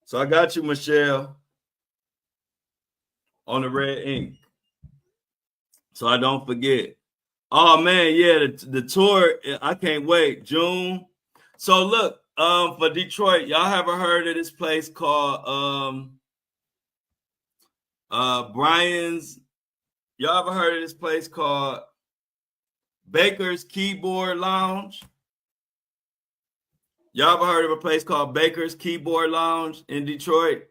So I got you, Michelle, on the red ink. So I don't forget. Oh man, yeah, the tour, I can't wait. June. So look, for Detroit, y'all ever heard of this place called Brian's? Y'all ever heard of this place called Baker's Keyboard Lounge? Y'all ever heard of a place called Baker's Keyboard Lounge in Detroit?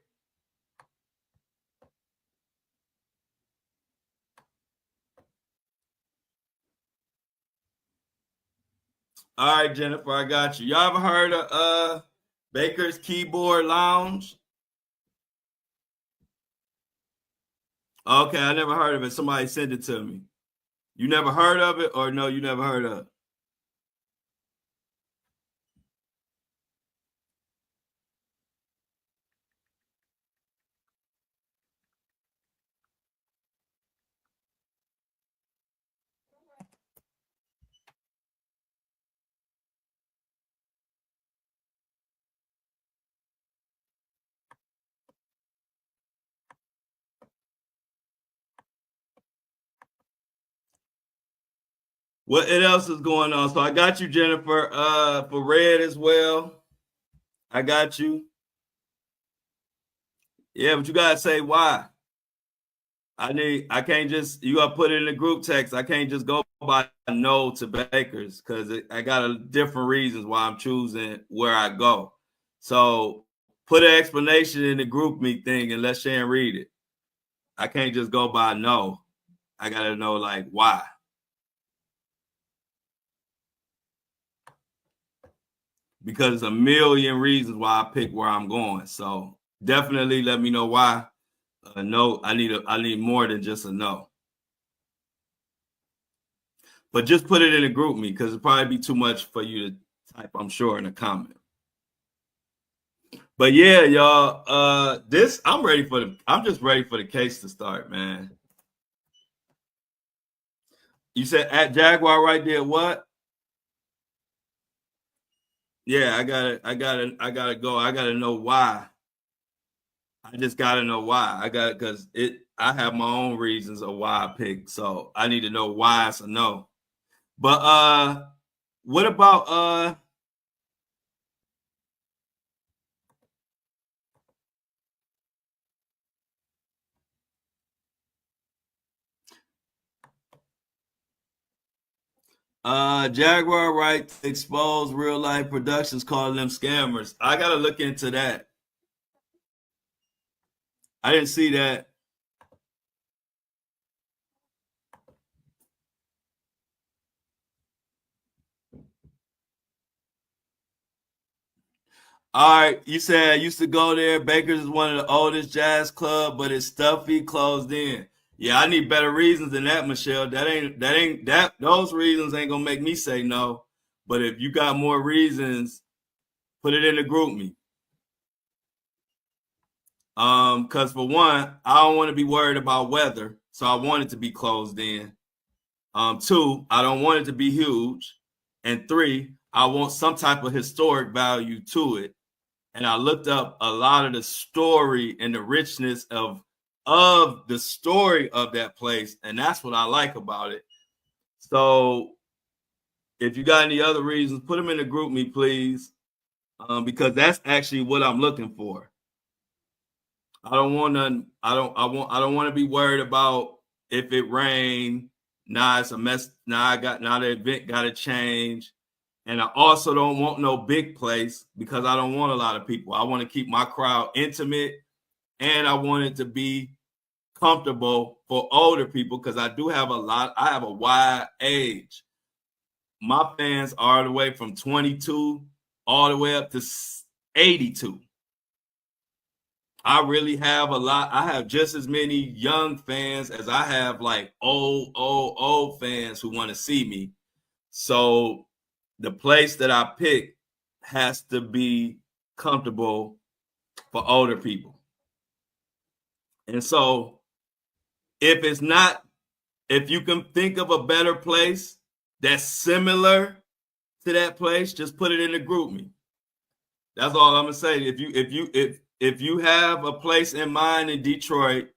All right, Jennifer, I got you. Y'all ever heard of Baker's Keyboard Lounge? Okay, I never heard of it. Somebody sent it to me. You never heard of it, or no, you never heard of it? What else is going on? So I got you, Jennifer, for red as well. I got you. Yeah, but you gotta say why. I can't just, you gotta put it in the group text. I can't just go by no to Bakers because I got different reasons why I'm choosing where I go. So put an explanation in the group me thing and let Shan read it. I can't just go by no. I gotta know like why. Because there's a million reasons why I pick where I'm going. So definitely let me know why. No, I need more than just a no. But just put it in a group me because it'd probably be too much for you to type, I'm sure, in a comment. But yeah, y'all, I'm just ready for the case to start, man. You said at Jaguar Wright did what? Yeah, I gotta go. I gotta know why. I just gotta know why. Because I have my own reasons of why I picked. So I need to know why it's a no. But what about Jaguar Wright exposed real life productions calling them scammers? I gotta look into that. I didn't see that. All right, you said I used to go there. Baker's is one of the oldest jazz club, but it's stuffy, closed in. Yeah, I need better reasons than that, Michelle. Those reasons ain't gonna make me say no. But if you got more reasons, put it in the group me. Cause for one, I don't want to be worried about weather, so I want it to be closed in. Two, I don't want it to be huge. And three, I want some type of historic value to it. And I looked up a lot of the story and the richness of the story of that place, and that's what I like about it. So if you got any other reasons, put them in the group me, please, because that's actually what I'm looking for. I don't want to be worried about if it rained. Now it's a mess. Now the event got to change. And I also don't want no big place because I don't want a lot of people. I want to keep my crowd intimate, and I want it to be comfortable for older people because I have a wide age. My fans are the way from 22 all the way up to 82. I really have a lot. I have just as many young fans as I have like old fans who want to see me. So the place that I pick has to be comfortable for older people. And so if you can think of a better place that's similar to that place, just put it in the group me. That's all I'm gonna say. If you have a place in mind in Detroit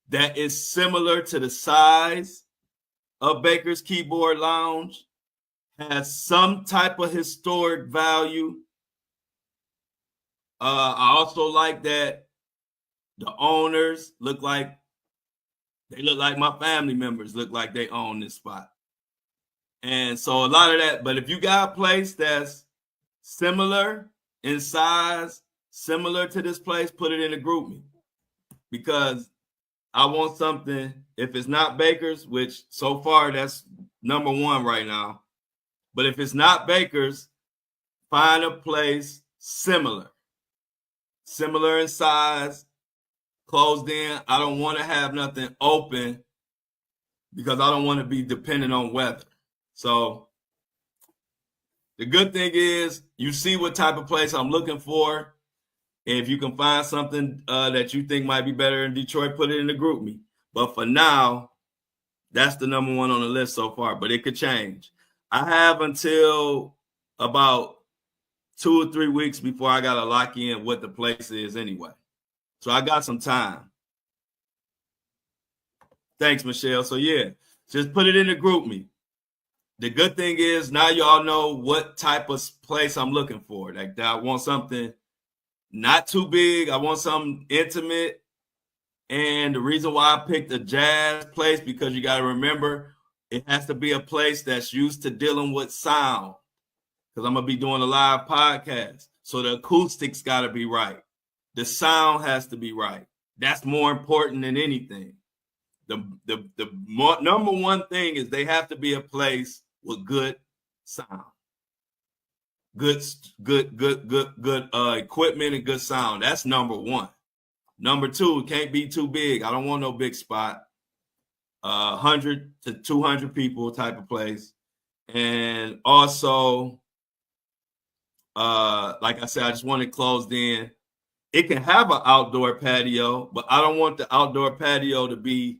that is similar to the size of Baker's Keyboard Lounge, has some type of historic value. I also like that the owners look like my family members, look like they own this spot. And so a lot of that, but if you got a place that's similar in size, similar to this place, put it in a group me. Because I want something, if it's not Baker's, which so far that's number one right now. But if it's not Baker's, find a place similar in size, closed in. I don't want to have nothing open because I don't want to be dependent on weather. So the good thing is you see what type of place I'm looking for. And if you can find something that you think might be better in Detroit, put it in the group me. But for now, that's the number one on the list so far, but it could change. I have until about 2 or 3 weeks before I got to lock in what the place is anyway. So I got some time. Thanks, Michelle. So yeah, just put it in the group me. The good thing is now y'all know what type of place I'm looking for. Like I want something not too big. I want something intimate. And the reason why I picked a jazz place, because you got to remember, it has to be a place that's used to dealing with sound. Because I'm going to be doing a live podcast. So the acoustics got to be right. The sound has to be right. That's more important than anything. The number one thing is they have to be a place with good sound. Good equipment and good sound. That's number one. Number two, it can't be too big. I don't want no big spot. 100 to 200 people type of place. And also, like I said, I just want it closed in. It can have an outdoor patio, but I don't want the outdoor patio to be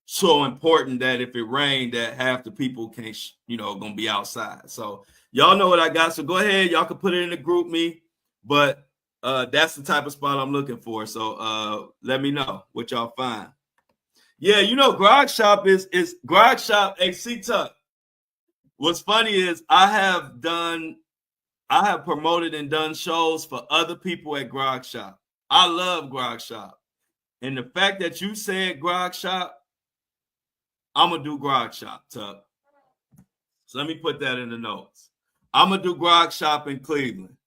so important that if it rained, that half the people can't, gonna be outside. So y'all know what I got. So go ahead, y'all can put it in the group me. But that's the type of spot I'm looking for. So let me know what y'all find. Yeah, Grog Shop is Grog Shop. Hey, C-Tuck. What's funny is I have promoted and done shows for other people at Grog Shop. I love Grog Shop. And the fact that you said Grog Shop, I'm going to do Grog Shop, Tuck. So let me put that in the notes. I'm going to do Grog Shop in Cleveland.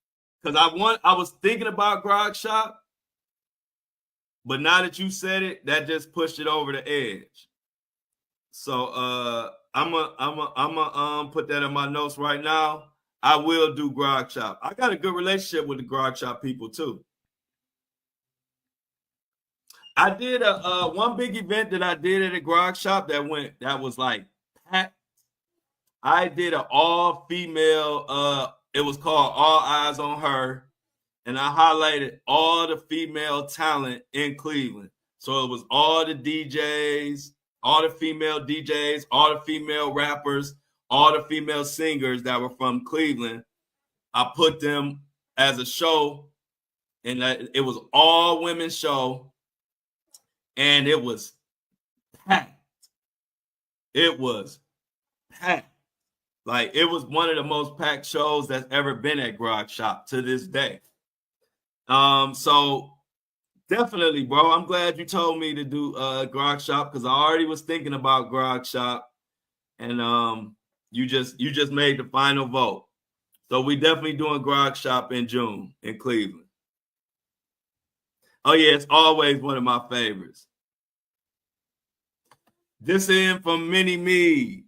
Because I was thinking about Grog Shop, but now that you said it, that just pushed it over the edge. So I'm gonna put that in my notes right now. I will do Grog Shop. I got a good relationship with the Grog Shop people too. I did a one big event that I did at a Grog Shop that was like packed. I did an all female. It was called All Eyes on Her, and I highlighted all the female talent in Cleveland. So it was all the DJs, all the female DJs, all the female rappers, all the female singers that were from Cleveland. I put them as a show, and it was all women show, and it was packed. It was packed. Like, it was one of the most packed shows that's ever been at Grog Shop to this day. So definitely, bro. I'm glad you told me to do Grog Shop because I already was thinking about Grog Shop, and you just made the final vote. So we definitely doing Grog Shop in June in Cleveland. Oh yeah, it's always one of my favorites. This in from Mini Me.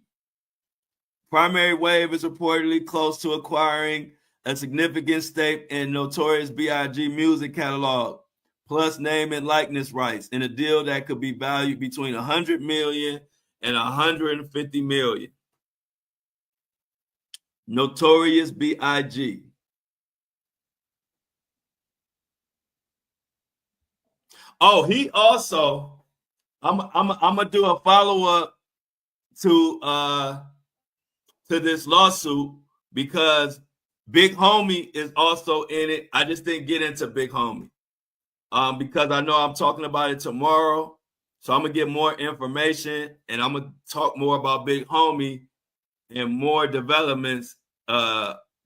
Primary Wave is reportedly close to acquiring a significant stake in Notorious B.I.G. music catalog, plus name and likeness rights, in a deal that could be valued between $100 million and $150 million. Notorious B.I.G. Oh, he also, I'm gonna do a follow-up to this lawsuit because Big Homie is also in it. I just didn't get into Big Homie because I know I'm talking about it tomorrow. So I'm going to get more information and I'm going to talk more about Big Homie and more developments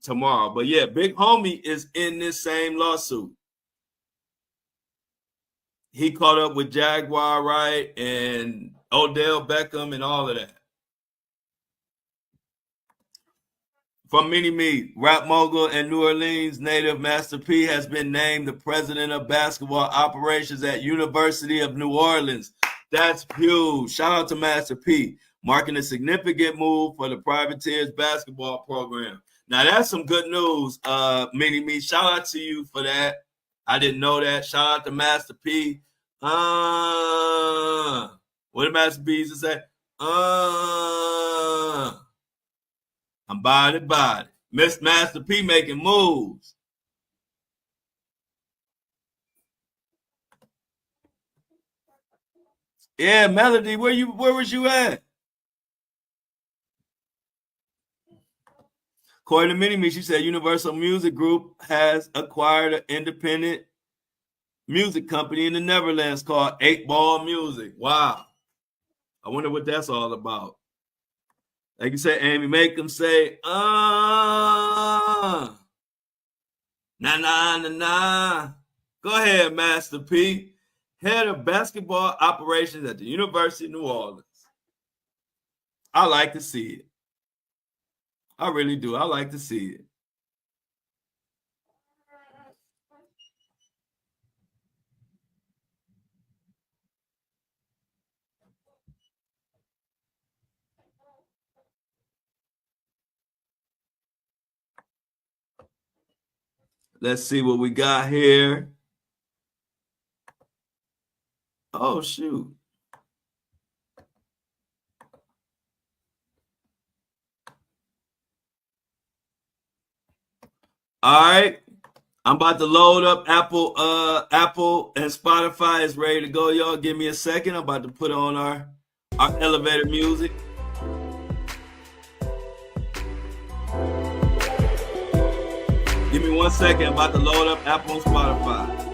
tomorrow. But yeah, Big Homie is in this same lawsuit. He caught up with Jaguar Wright and ODELL Beckham and all of that. From Mini Me, rap mogul and New Orleans native Master P has been named the president of basketball operations at University of New Orleans. That's huge. Shout out to Master P, marking a significant move for the Privateers basketball program. Now that's some good news, Mini Me. Shout out to you for that. I didn't know that. Shout out to Master P. What did Master P used to say? I'm body. Miss Master P making moves. Yeah, Melody, where was you at? According to Mini Me, she said Universal Music Group has acquired an independent music company in the Netherlands called 8 Ball Music. Wow. I wonder what that's all about. Like you said, Amy, make them say, nah. Go ahead, Master P. Head of basketball operations at the University of New Orleans. I like to see it. I really do. I like to see it. Let's see what we got here. Oh, shoot. All right. I'm about to load up Apple and Spotify is ready to go, y'all. Give me a second. I'm about to put on our elevator music. Give me 1 second. I'm about to load up Apple and Spotify.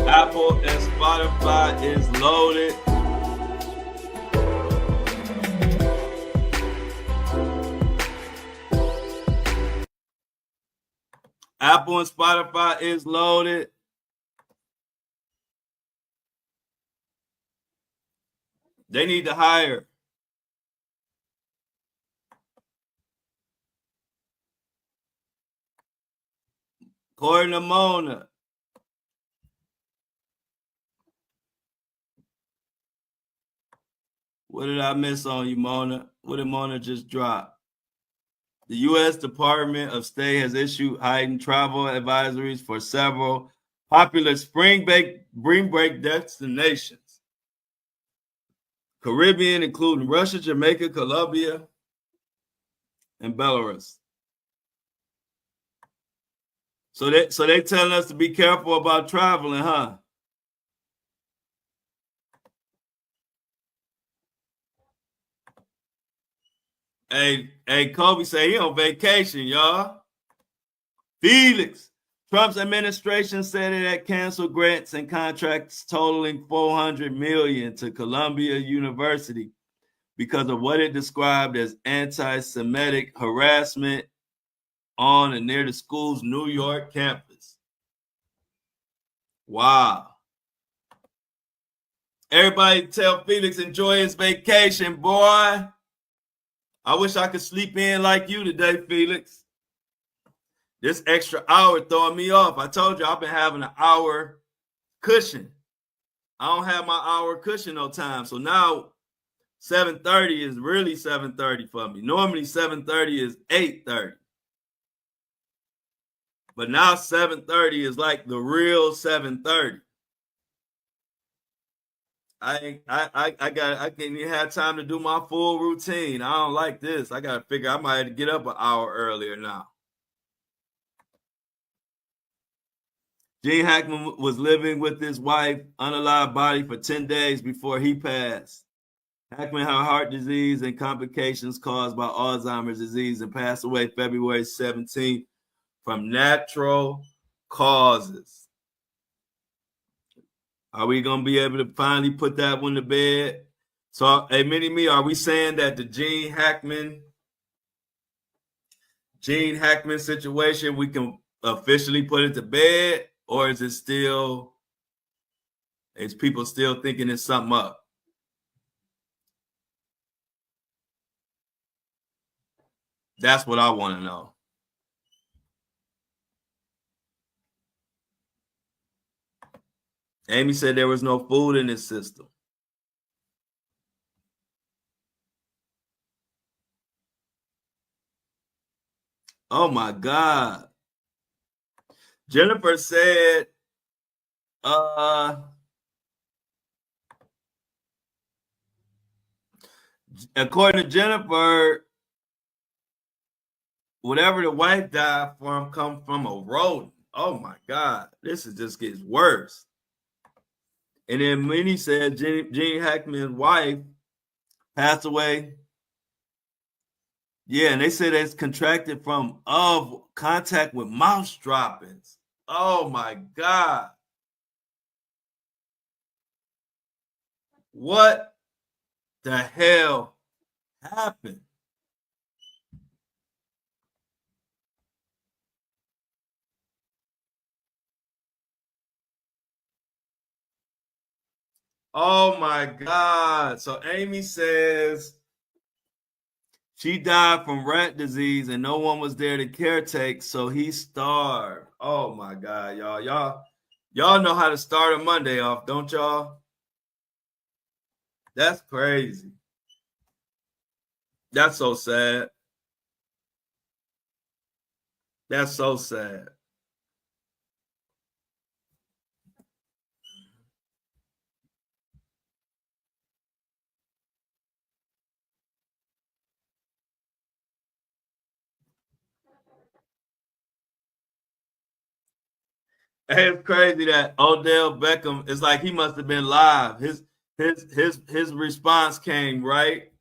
Apple and Spotify is loaded. Apple and Spotify is loaded. They need to hire. According to Mona. What did I miss on you, Mona? What did Mona just drop? The U.S. Department of State has issued heightened travel advisories for several popular spring break destinations. Caribbean, including Russia, Jamaica, Colombia, and Belarus. So they telling us to be careful about traveling, huh? Hey, Kobe say he on vacation, y'all. Felix. Trump's administration said it had canceled grants and contracts totaling $400 million to Columbia University because of what it described as anti-Semitic harassment on and near the school's New York campus. Wow. Everybody tell Felix enjoy his vacation, boy. I wish I could sleep in like you today, Felix. This extra hour throwing me off. I told you I've been having an hour cushion. I don't have my hour cushion no time. So now 7:30 is really 7:30 for me. Normally 7:30 is 8:30. But now 7:30 is like the real 7:30. I can't even have time to do my full routine. I don't like this. I gotta figure I might have to get up an hour earlier now. Gene Hackman was living with his wife, unalive body, for 10 days before he passed. Hackman had heart disease and complications caused by Alzheimer's disease and passed away February 17th from natural causes. Are we going to be able to finally put that one to bed? So, hey, Mini-Me, are we saying that the Gene Hackman situation, we can officially put it to bed? Or is people still thinking it's something up? That's what I want to know. Amy said there was no food in this system. Oh my God. Jennifer said, according to Jennifer, whatever the wife died from come from a rodent. Oh my God, this is just gets worse. And then Minnie said Gene Hackman's wife passed away. Yeah, and they said it's contracted from of contact with mouse droppings. Oh my God. What the hell happened? Oh my God. So Amy says she died from rat disease and no one was there to caretake, so he starved. Oh my God, y'all. Y'all know how to start a Monday off, don't y'all? That's crazy. That's so sad. That's so sad. Hey, it's crazy that Odell Beckham is like he must have been live. His response came right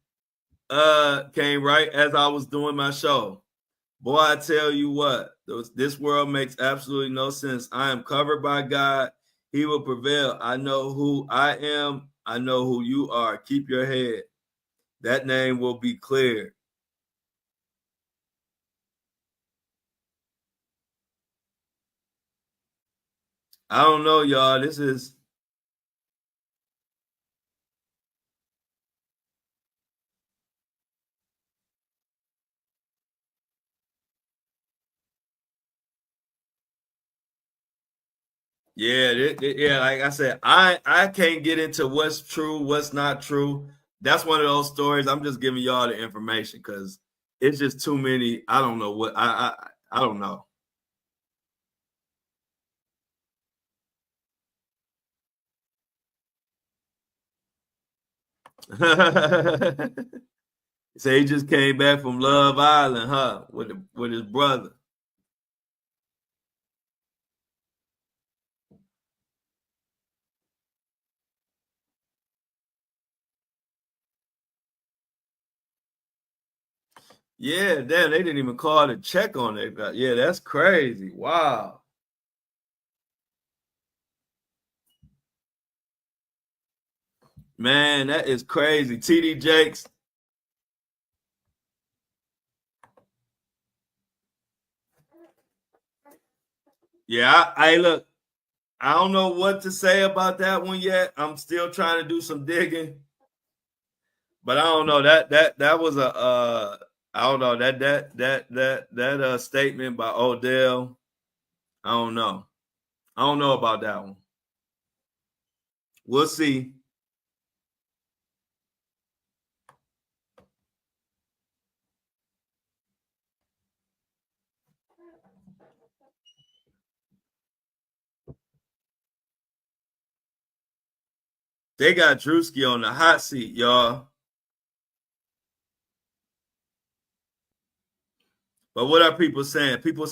as I was doing my show. Boy, I tell you what, this world makes absolutely no sense. I am covered by God. He will prevail. I know who I am. I know who you are. Keep your head. That name will be cleared. I don't know, y'all. This is yeah. Like I said, I can't get into what's true, what's not true. That's one of those stories. I'm just giving y'all the information because it's just too many. I don't know what I don't know. So he just came back from Love Island, huh? With his brother. Yeah, damn, they didn't even call to check on it. Yeah, that's crazy. Wow. Man, that is crazy. TD Jakes. Yeah, I look, I don't know what to say about that one yet. I'm still trying to do some digging, but I don't know. That was a I don't know that statement by Odell. I don't know. I don't know about that one. We'll see. They got Druski on the hot seat, y'all. But what are people saying? People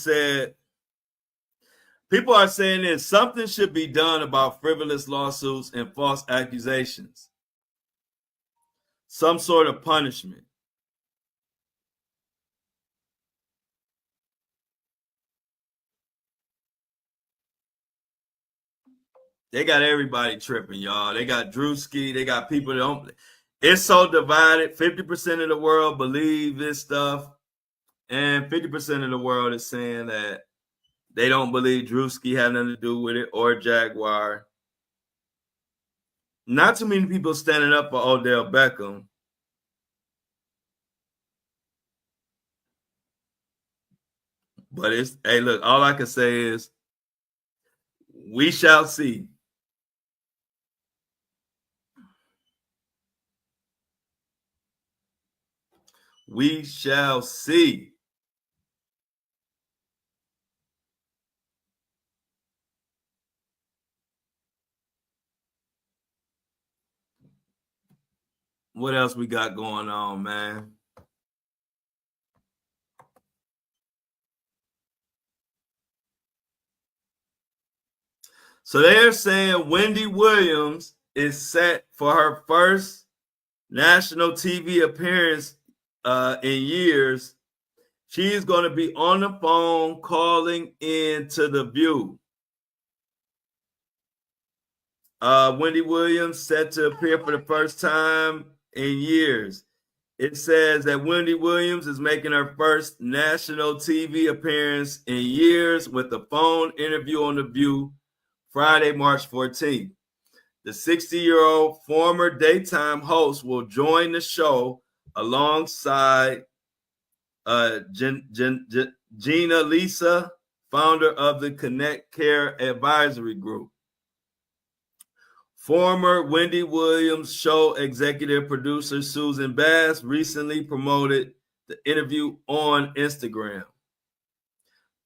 are saying that something should be done about frivolous lawsuits and false accusations. Some sort of punishment. They got everybody tripping, y'all. They got Drewski. They got people that don't. It's so divided. 50% of the world believe this stuff, and 50% of the world is saying that they don't believe Drewski had nothing to do with it or Jaguar. Not too many people standing up for Odell Beckham. But it's hey, look, all I can say is we shall see. We shall see. What else we got going on, man? So they're saying Wendy Williams is set for her first national TV appearance in years. She's going to be on the phone calling in to The View. Wendy Williams set to appear for the first time in years. It says that Wendy Williams is making her first national TV appearance in years with a phone interview on The View Friday, March 14th. The 60-year-old former daytime host will join the show alongside Gina Lisa, founder of the Connect Care Advisory Group. Former Wendy Williams show executive producer Susan Bass recently promoted the interview on Instagram,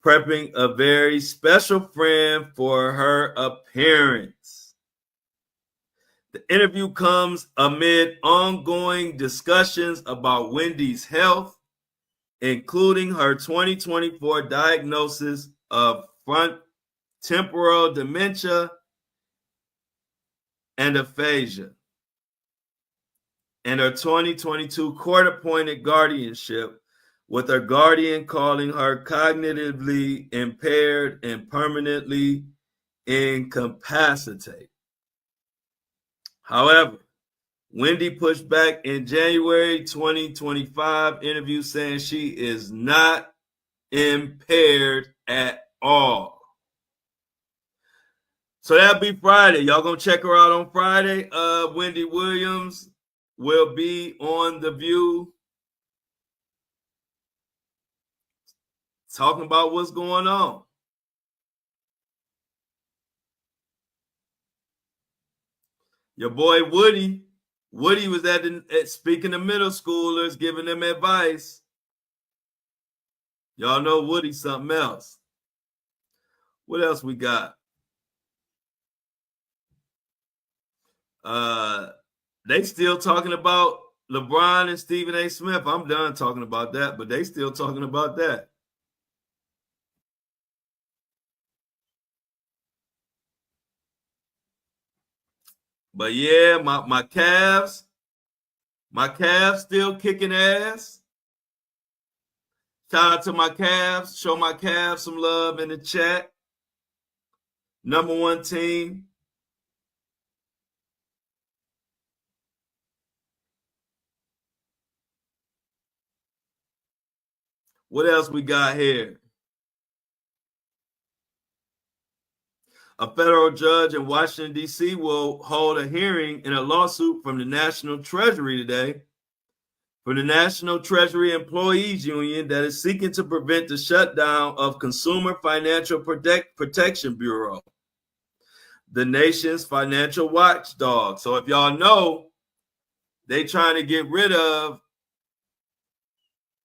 prepping a very special friend for her appearance. The interview comes amid ongoing discussions about Wendy's health, including her 2024 diagnosis of frontotemporal dementia and aphasia, and her 2022 court-appointed guardianship, with her guardian calling her cognitively impaired and permanently incapacitated. However, Wendy pushed back in January 2025 interview saying she is not impaired at all. So that'll be Friday. Y'all gonna check her out on Friday. Wendy Williams will be on The View talking about what's going on. Your boy Woody was at speaking to middle schoolers, giving them advice. Y'all know Woody's something else. What else we got? They still talking about LeBron and Stephen A. Smith. I'm done talking about that, but they still talking about that. But yeah, my Cavs still kicking ass. Shout out to my Cavs. Show my Cavs some love in the chat. Number one team. What else we got here? A federal judge in Washington, D.C. will hold a hearing in a lawsuit from the National Treasury today for the National Treasury Employees Union that is seeking to prevent the shutdown of Consumer Financial Protection Bureau, the nation's financial watchdog. So if y'all know, they trying to get rid of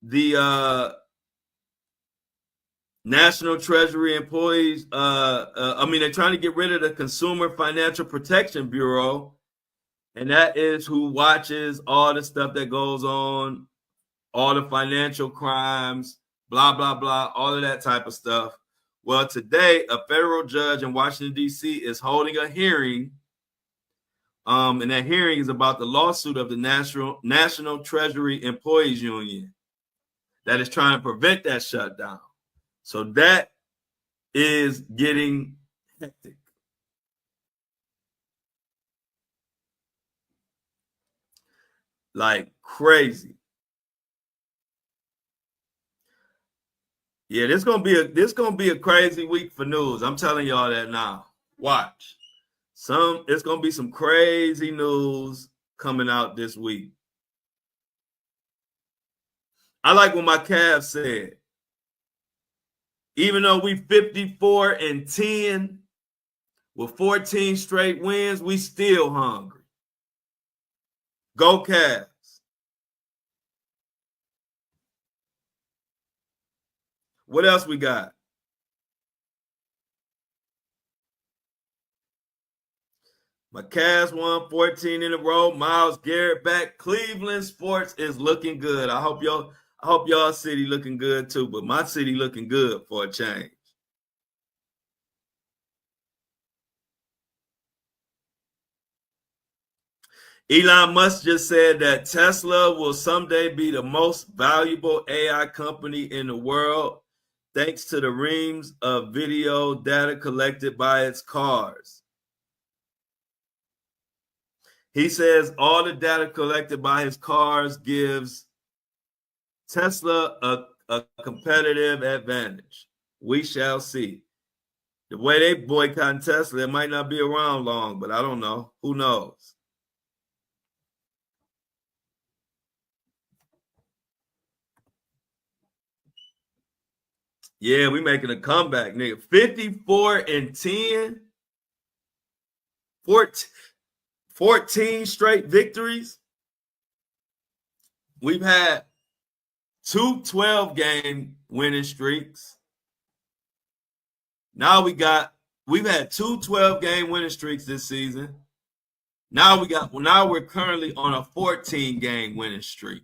the National Treasury employees. They're trying to get rid of the Consumer Financial Protection Bureau, and that is who watches all the stuff that goes on, all the financial crimes, blah, blah, blah, all of that type of stuff. Well, today, a federal judge in Washington, D.C. is holding a hearing, and that hearing is about the lawsuit of the National Treasury Employees Union that is trying to prevent that shutdown. So that is getting hectic. Like crazy. Yeah, this gonna be a crazy week for news. I'm telling y'all that now. Watch. It's gonna be some crazy news coming out this week. I like what my Cavs said. Even though we 54-10 with 14 straight wins, we still hungry. Go Cavs. What else we got? My Cavs won 14 in a row. Myles Garrett back. Cleveland sports is looking good. I hope y'all city looking good too, but my city looking good for a change. Elon Musk just said that Tesla will someday be the most valuable AI company in the world thanks to the reams of video data collected by its cars. He says all the data collected by his cars gives Tesla a competitive advantage. We shall see. The way they boycott Tesla, it might not be around long, but I don't know. Who knows? Yeah, we making a comeback, nigga. 54-10. 14 straight victories. We've had 2 12-game winning streaks. Now we've had 2 12-game winning streaks this season. Now we're currently on a 14-game winning streak.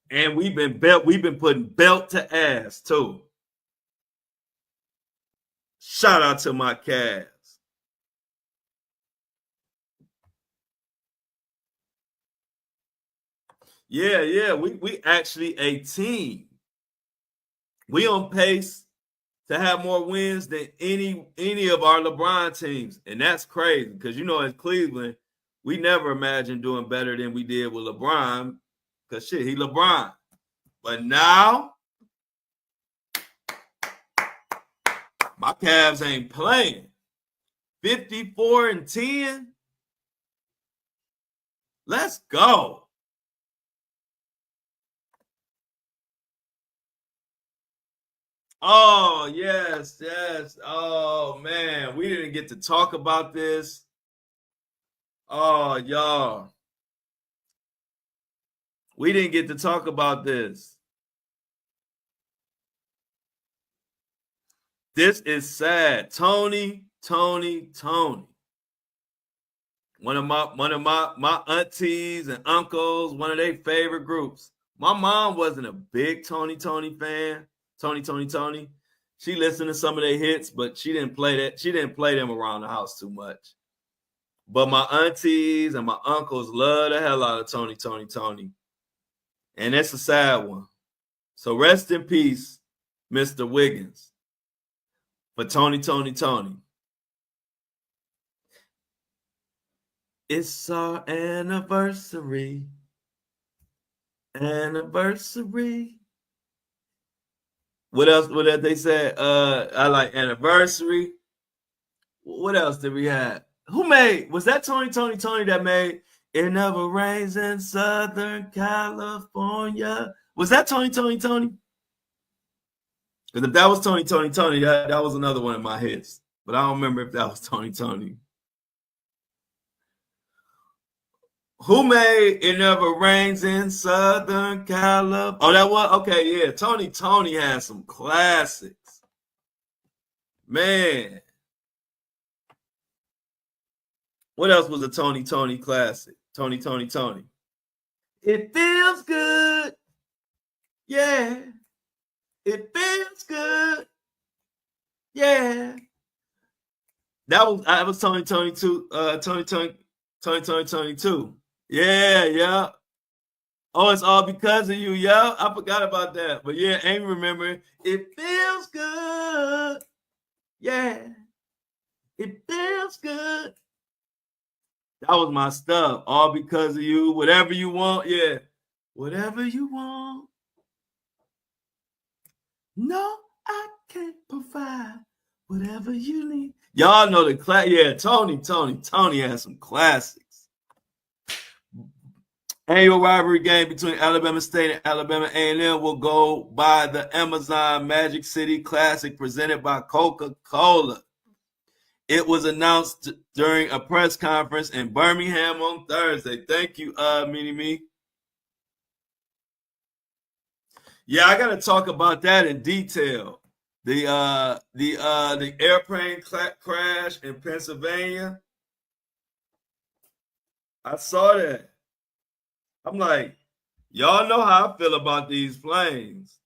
And we've been putting belt to ass too. Shout out to my Cavs. Yeah, we actually a team. We on pace to have more wins than any of our LeBron teams, and that's crazy because in Cleveland, we never imagined doing better than we did with LeBron because shit, he LeBron. But now, my Cavs ain't playing. 54-10. Let's go. Oh, yes. Oh, man. We didn't get to talk about this. Oh, y'all. We didn't get to talk about this. This is sad. Tony. One of my aunties and uncles, one of their favorite groups. My mom wasn't a big Tony fan. Tony. She listened to some of their hits, but she didn't play that. She didn't play them around the house too much. But my aunties and my uncles love the hell out of Tony. And it's a sad one. So rest in peace, Mr. Wiggins. For Tony. It's our anniversary. What else? What else they said? I like anniversary. What else did we have? Was that Tony that made It Never Rains in Southern California? Was that Tony? Because if that was Tony, that was another one of my hits. But I don't remember if that was Tony. Who made It Never Rains in Southern California? Oh, that was? Okay, yeah. Tony has some classics. Man. What else was a Tony classic? Tony. It feels good. Yeah. It feels good. Yeah. That was Tony too. Tony too. Yeah. Oh, it's all because of you, yeah. I forgot about that. But yeah, Amy remember. It feels good. Yeah. It feels good. That was my stuff. All because of you. Whatever you want. Yeah. Whatever you want. No, I can't provide whatever you need. Y'all know the class. Yeah, Tony has some classics. Annual rivalry game between Alabama State and Alabama A&M will go by the Amazon Magic City Classic presented by Coca-Cola. It was announced during a press conference in Birmingham on Thursday. Thank you, Mini-Me. Yeah, I got to talk about that in detail. The airplane crash in Pennsylvania. I saw that. I'm like, y'all know how I feel about these planes.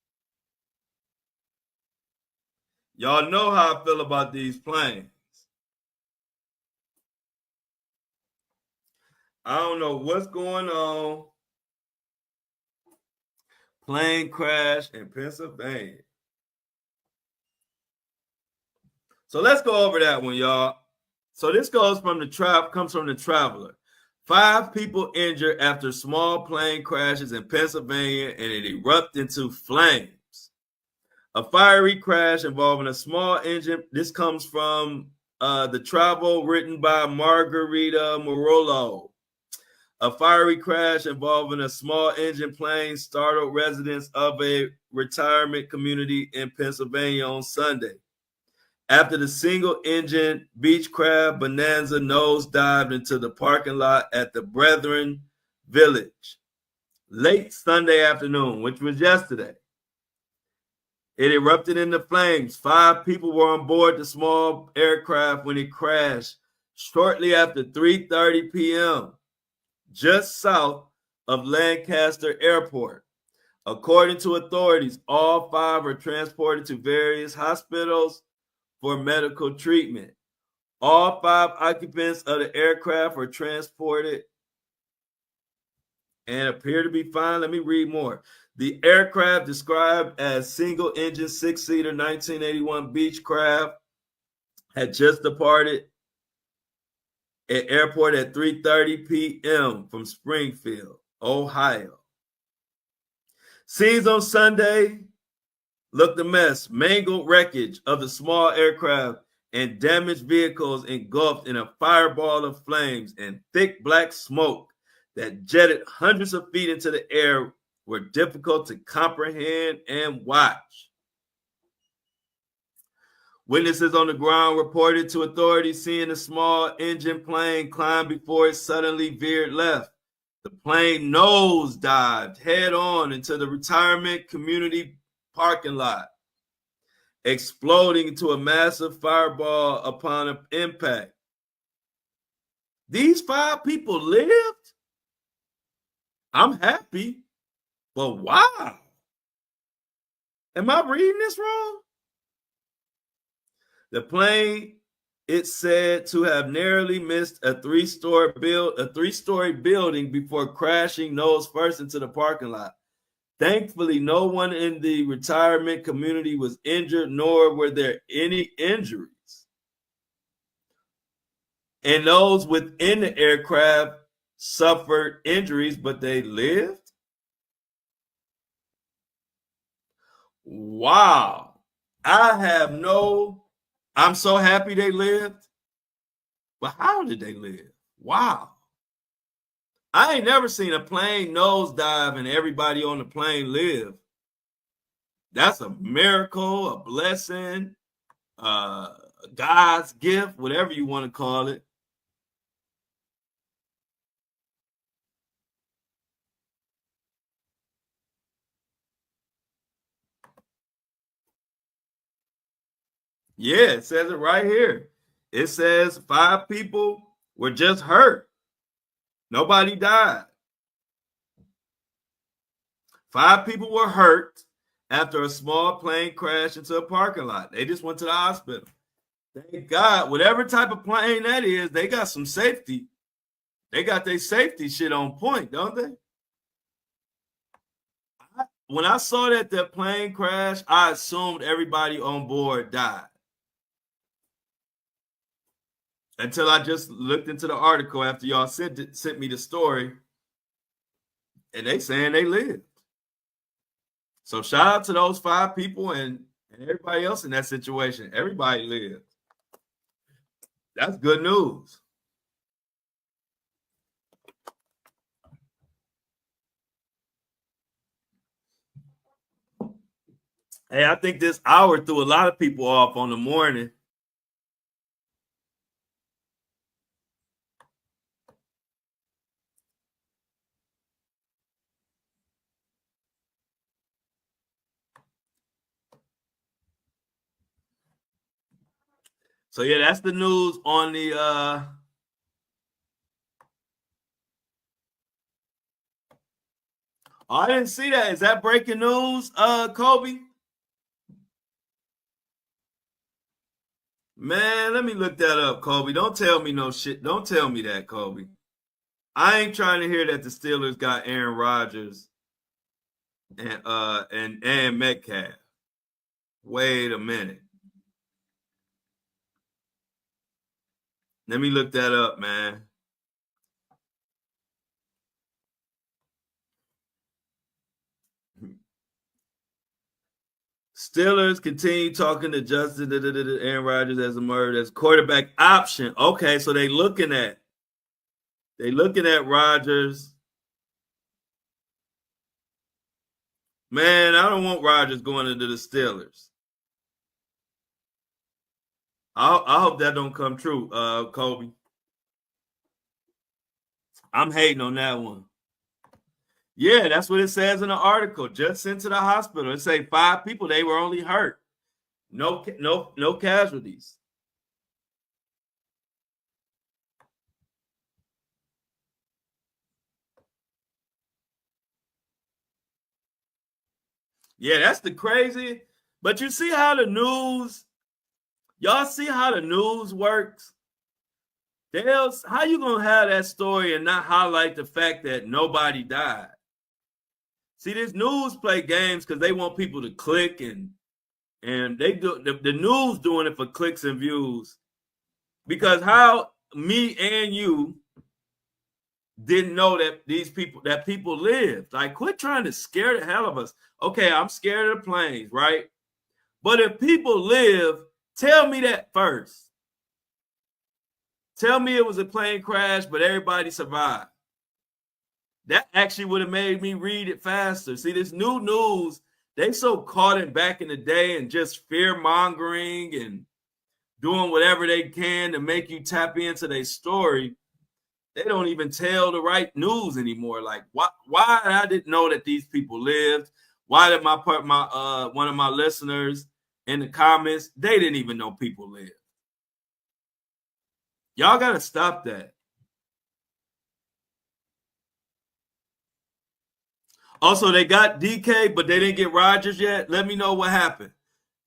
Y'all know how I feel about these planes. I don't know what's going on. Plane crash in Pennsylvania. So let's go over that one, y'all. So this comes from the Traveler. 5 people injured after small plane crashes in Pennsylvania and it erupted into flames. A fiery crash involving a small engine. This comes from the Travel, written by Margarita Morolo. A fiery crash involving a small engine plane startled residents of a retirement community in Pennsylvania on Sunday, after the single-engine Beechcraft Bonanza nosedived into the parking lot at the Brethren Village late Sunday afternoon, which was yesterday. It erupted into flames. 5 people were on board the small aircraft when it crashed shortly after 3:30 p.m., just south of Lancaster Airport. According to authorities, all 5 were transported to various hospitals for medical treatment. All 5 occupants of the aircraft were transported and appear to be fine. Let me read more. The aircraft, described as single-engine 6-seater 1981 Beechcraft, had just departed at airport at 3:30 p.m. from Springfield, Ohio. Scenes on Sunday looked a mess. Mangled wreckage of the small aircraft and damaged vehicles engulfed in a fireball of flames and thick black smoke that jetted hundreds of feet into the air were difficult to comprehend and watch. Witnesses on the ground reported to authorities seeing a small engine plane climb before it suddenly veered left. The plane nosedived head on into the retirement community parking lot, exploding into a massive fireball upon impact. These 5 people lived? I'm happy, but wow. Am I reading this wrong? The plane, it's said to have narrowly missed a three-story building before crashing nose first into the parking lot. Thankfully, no one in the retirement community was injured, nor were there any injuries. And those within the aircraft suffered injuries, but they lived? Wow. I'm so happy they lived. But how did they live? Wow. I ain't never seen a plane nosedive and everybody on the plane live. That's a miracle, a blessing, God's gift, whatever you want to call it. Yeah, it says it right here. It says 5 people were just hurt. Nobody died. 5 people were hurt after a small plane crashed into a parking lot. They just went to the hospital. Thank God, whatever type of plane that is, they got some safety. They got their safety shit on point, don't they? When I saw that the plane crashed, I assumed everybody on board died. Until I just looked into the article after y'all sent me the story, and they saying they lived. So shout out to those 5 people and everybody else in that situation. Everybody lived. That's good news. Hey, I think this hour threw a lot of people off on the morning. So yeah, that's the news on the Oh, I didn't see that. Is that breaking news, Kobe? Man, let me look that up, Kobe. Don't tell me no shit. Don't tell me that, Kobe. I ain't trying to hear that the Steelers got Aaron Rodgers and Metcalf. Wait a minute. Let me look that up, man. Steelers continue talking to Justin Aaron Rodgers as emerged as quarterback option. Okay, so they looking at Rodgers. Man, I don't want Rodgers going into the Steelers. I hope that don't come true, Kobe. I'm hating on that one. Yeah, that's what it says in the article. Just sent to the hospital. It say 5 people. They were only hurt. No casualties. Yeah, that's the crazy. But you see how the news, y'all see how the news works? How you gonna have that story and not highlight the fact that nobody died? See, this news play games because they want people to click and they do the news doing it for clicks and views. Because how me and you didn't know that people lived. Like, quit trying to scare the hell of us. Okay, I'm scared of the planes, right? But if people live, tell me that first. Tell me it was a plane crash, but everybody survived. That actually would have made me read it faster. See, this new news, they so caught it back in the day and just fear mongering and doing whatever they can to make you tap into their story. They don't even tell the right news anymore. Like, why I didn't know that these people lived? Why did one of my listeners in the comments, they didn't even know people lived. Y'all got to stop that. Also, they got DK, but they didn't get Rodgers yet. Let me know what happened.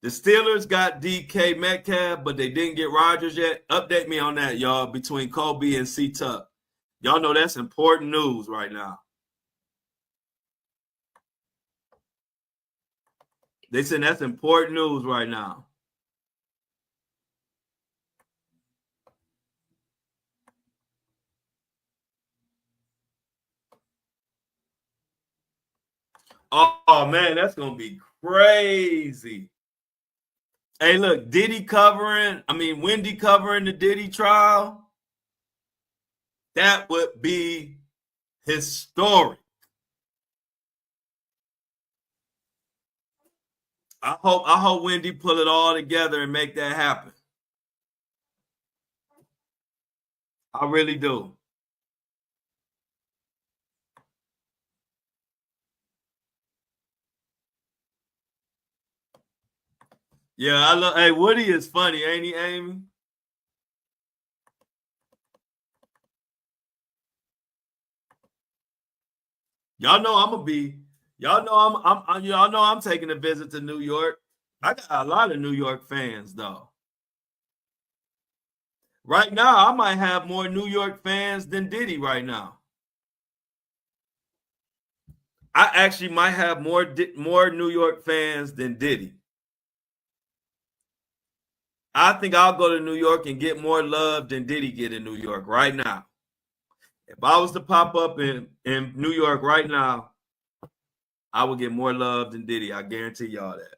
The Steelers got DK Metcalf, but they didn't get Rodgers yet. Update me on that, y'all, between Kobe and C-Tuck. Y'all know that's important news right now. They said that's important news right now. Oh man, that's gonna be crazy. Hey, look, Wendy covering the Diddy trial. That would be historic. I hope Wendy pull it all together and make that happen. I really do. Yeah, hey, Woody is funny, ain't he, Amy? Y'all know I'm taking a visit to New York. I got a lot of New York fans though. Right now, I might have more New York fans than Diddy right now. I actually might have more New York fans than Diddy. I think I'll go to New York and get more love than Diddy get in New York right now. If I was to pop up in New York right now, I would get more love than Diddy. I guarantee y'all that.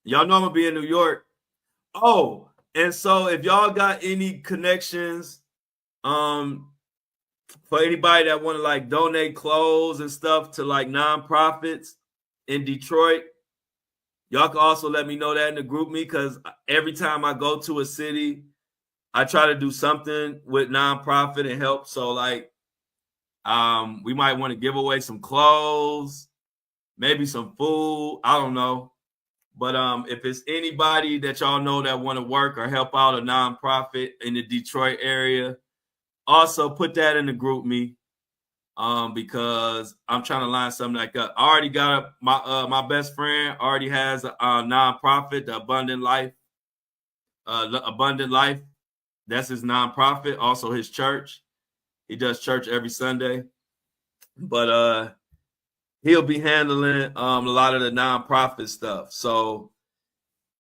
Y'all know I'm gonna be in New York. Oh, and so if y'all got any connections, for anybody that want to like donate clothes and stuff to like nonprofits in Detroit, y'all can also let me know that in the group me, because every time I go to a city, I try to do something with nonprofit and help. So like, we might want to give away some clothes, maybe some food. I don't know. But if it's anybody that y'all know that want to work or help out a nonprofit in the Detroit area, also put that in the group me. Because I'm trying to line something like that. I already got my best friend already has a nonprofit, the Abundant Life. Abundant Life, that's his nonprofit. Also his church. He does church every Sunday. But he'll be handling a lot of the nonprofit stuff. So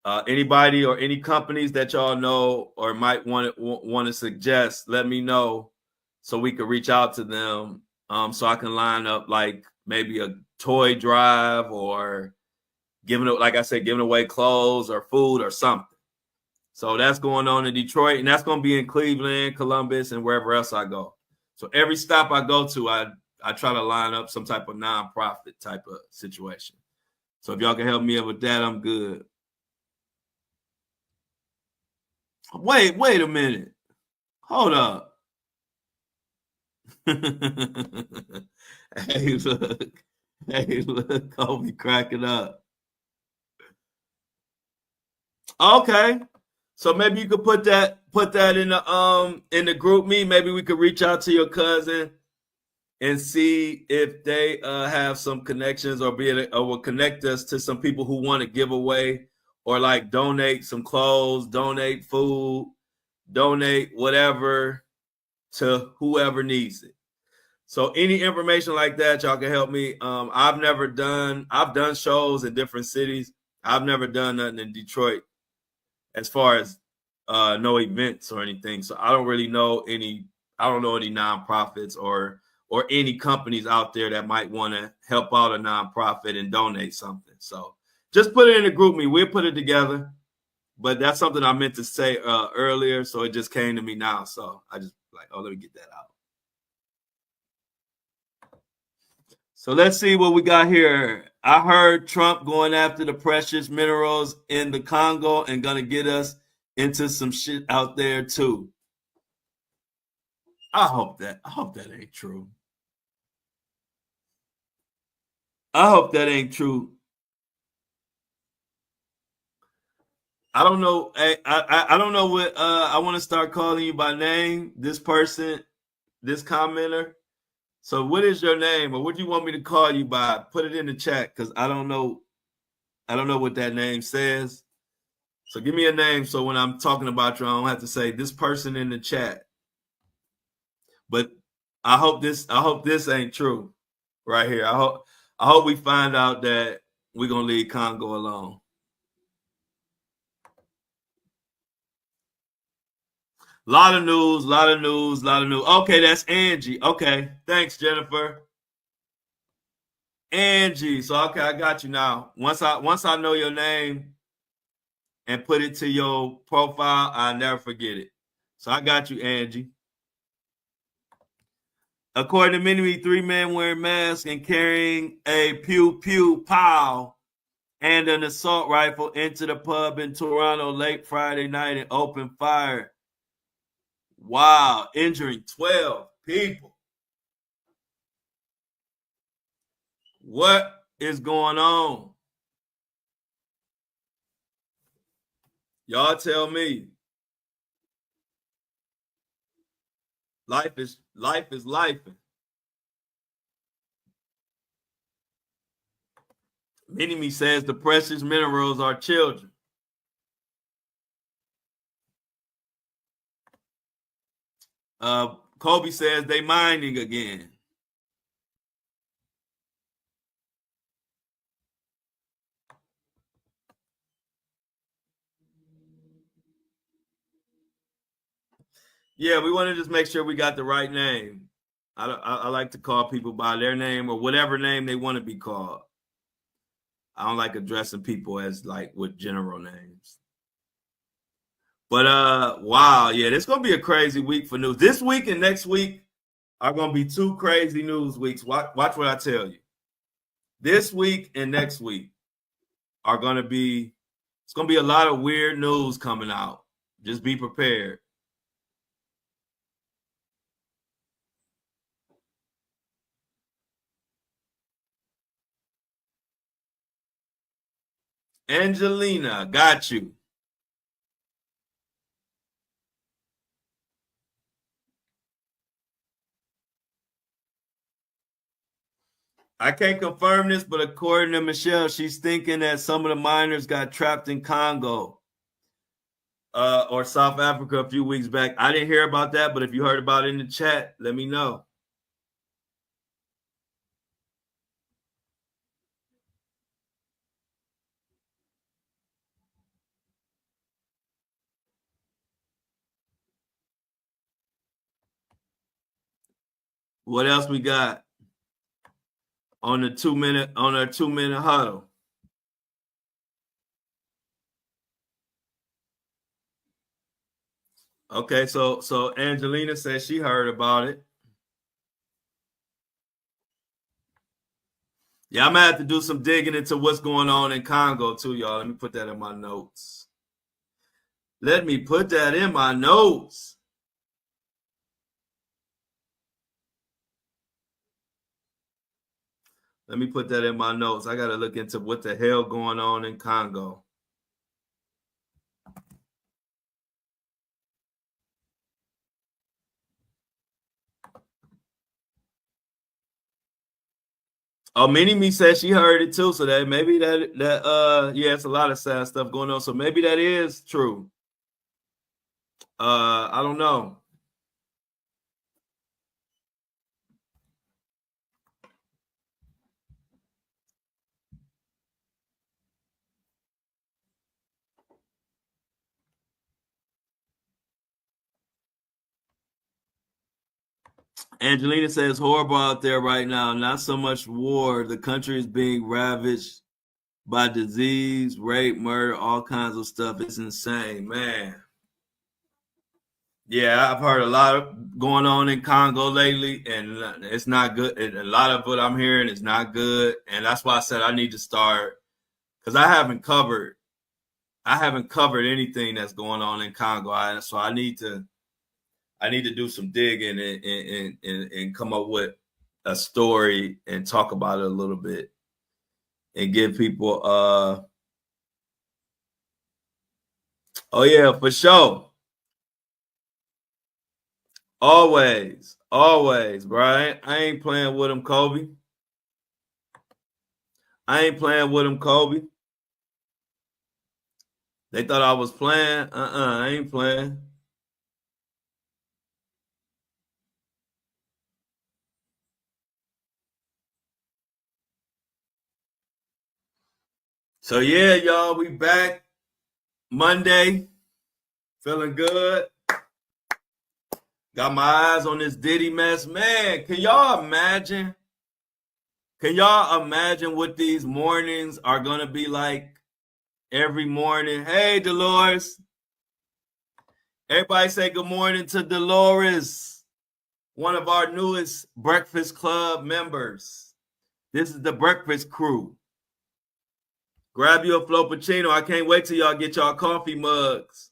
anybody or any companies that y'all know or might want to suggest, let me know so we could reach out to them. So I can line up like maybe a toy drive or like I said, giving away clothes or food or something. So that's going on in Detroit, and that's going to be in Cleveland, Columbus, and wherever else I go. So every stop I go to, I try to line up some type of nonprofit type of situation. So if y'all can help me out with that, I'm good. Wait a minute. Hold up. Hey, look, Kobe cracking up. Okay. So maybe you could put that in the group me. Maybe we could reach out to your cousin and see if they have some connections or will connect us to some people who want to give away or like donate some clothes, donate food, donate whatever to whoever needs it. So any information like that, y'all can help me. I've done shows in different cities. I've never done nothing in Detroit as far as no events or anything. So I don't really know any nonprofits or any companies out there that might want to help out a nonprofit and donate something. So just put it in the group me. We'll put it together. But that's something I meant to say earlier, so it just came to me now. So I just like, let me get that out. So let's see what we got here. I heard Trump going after the precious minerals in the Congo and gonna get us into some shit out there too. I hope that ain't true. I hope that ain't true. I don't know. I don't know what I want to start calling you by name. This person, this commenter. So what is your name, or what do you want me to call you by? Put it in the chat because I don't know what that name says. So give me a name so when I'm talking about you, I don't have to say this person in the chat. But I hope this ain't true right here. I hope we find out that we're gonna leave Congo alone. Lot of news. Okay, that's Angie. Okay, thanks, Jennifer. Angie. So okay, I got you now. Once I know your name and put it to your profile, I'll never forget it. So I got you, Angie. According to many, 3 men wearing masks and carrying a pew pew pow and an assault rifle into the pub in Toronto late Friday night and opened fire. Wow, injuring 12 people. What is going on? Y'all tell me. Life is life. Mini-Me says the precious minerals are children. Kobe says they mining again. Yeah, we want to just make sure we got the right name. I like to call people by their name or whatever name they want to be called. I don't like addressing people as like with general names. But wow, yeah, this is gonna be a crazy week for news. This week and next week are gonna be 2 crazy news weeks. Watch what I tell you. This week and next week are gonna be. It's gonna be a lot of weird news coming out. Just be prepared. Angelina, got you. I can't confirm this, but according to Michelle, she's thinking that some of the miners got trapped in Congo or South Africa a few weeks back. I didn't hear about that, but if you heard about it in the chat, let me know. What else we got on the 2-minute huddle? Okay, so Angelina says she heard about it. Yeah, I'm gonna have to do some digging into what's going on in Congo too, y'all. Let me put that in my notes. Let me put that in my notes. Let me put that in my notes. I gotta look into what the hell going on in Congo. Oh, Minnie Me said she heard it too, so that maybe that yeah, it's a lot of sad stuff going on. So maybe that is true. I don't know. Angelina says horrible out there right now. Not so much war. The country is being ravaged by disease, rape, murder, all kinds of stuff. It's insane, man. Yeah, I've heard a lot of going on in Congo lately, and it's not good. And a lot of what I'm hearing is not good, and that's why I said I need to start because I haven't covered anything that's going on in Congo. So I need to do some digging and come up with a story and talk about it a little bit and give people oh yeah, for sure. Always, Brian. I ain't playing with him, Kobe. I ain't playing with him, Kobe. They thought I was playing. I ain't playing. So yeah, y'all, we back Monday. Feeling good. Got my eyes on this Diddy mess. Man, can y'all imagine? Can y'all imagine what these mornings are gonna be like every morning? Hey, Dolores. Everybody say good morning to Dolores, one of our newest Breakfast Club members. This is the Breakfast Crew. Grab you a Floppuccino. I can't wait till y'all get y'all coffee mugs.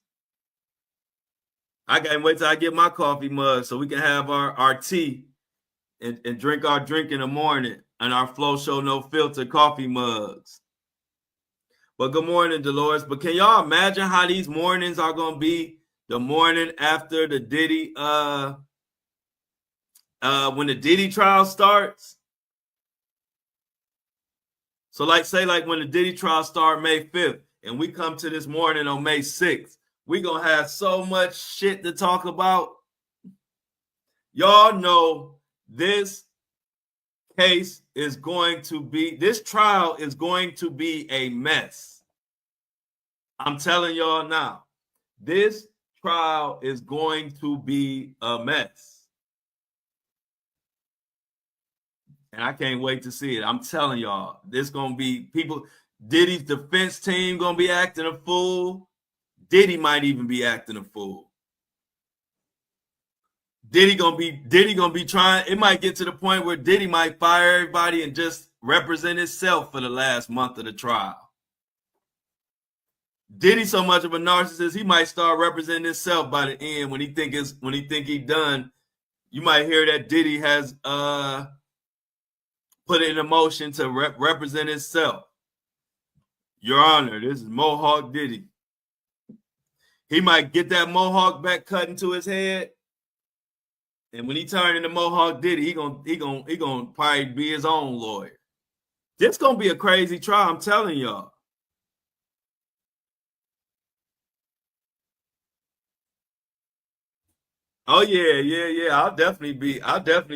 I can't wait till I get my coffee mug so we can have our tea and drink our drink in the morning and our Flow Show No Filter coffee mugs. But good morning, Dolores. But can y'all imagine how these mornings are going to be the morning after the Diddy, when the Diddy trial starts? So say when the Diddy trial start May 5th and we come to this morning on May 6th, we going to have so much shit to talk about. Y'all know this case is going to be, this trial is going to be a mess. I'm telling y'all now, this trial is going to be a mess. And I can't wait to see it. I'm telling y'all, this going to be people, Diddy's defense team going to be acting a fool. Diddy might even be acting a fool. Diddy gonna be trying. It might get to the point where Diddy might fire everybody and just represent himself for the last month of the trial. Diddy so much of a narcissist, he might start representing himself by the end when he think he done. You might hear that Diddy has put it in motion to represent himself. Your Honor, this is Mohawk Diddy. He might get that mohawk back cut into his head, and when he turn into Mohawk Diddy, he gonna probably be his own lawyer. This gonna be a crazy trial, I'm telling y'all. Oh yeah. I'll definitely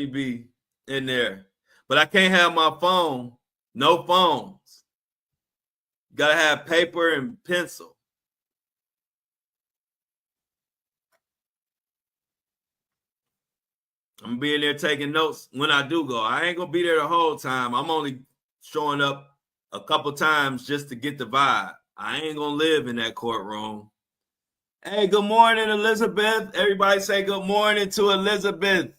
be in there, but I can't have my phone. No phones. Gotta have paper and pencil. I'm gonna be in there taking notes when I do go. I ain't gonna be there the whole time. I'm only showing up a couple times just to get the vibe. I ain't gonna live in that courtroom. Hey, good morning, Elizabeth. Everybody say good morning to Elizabeth.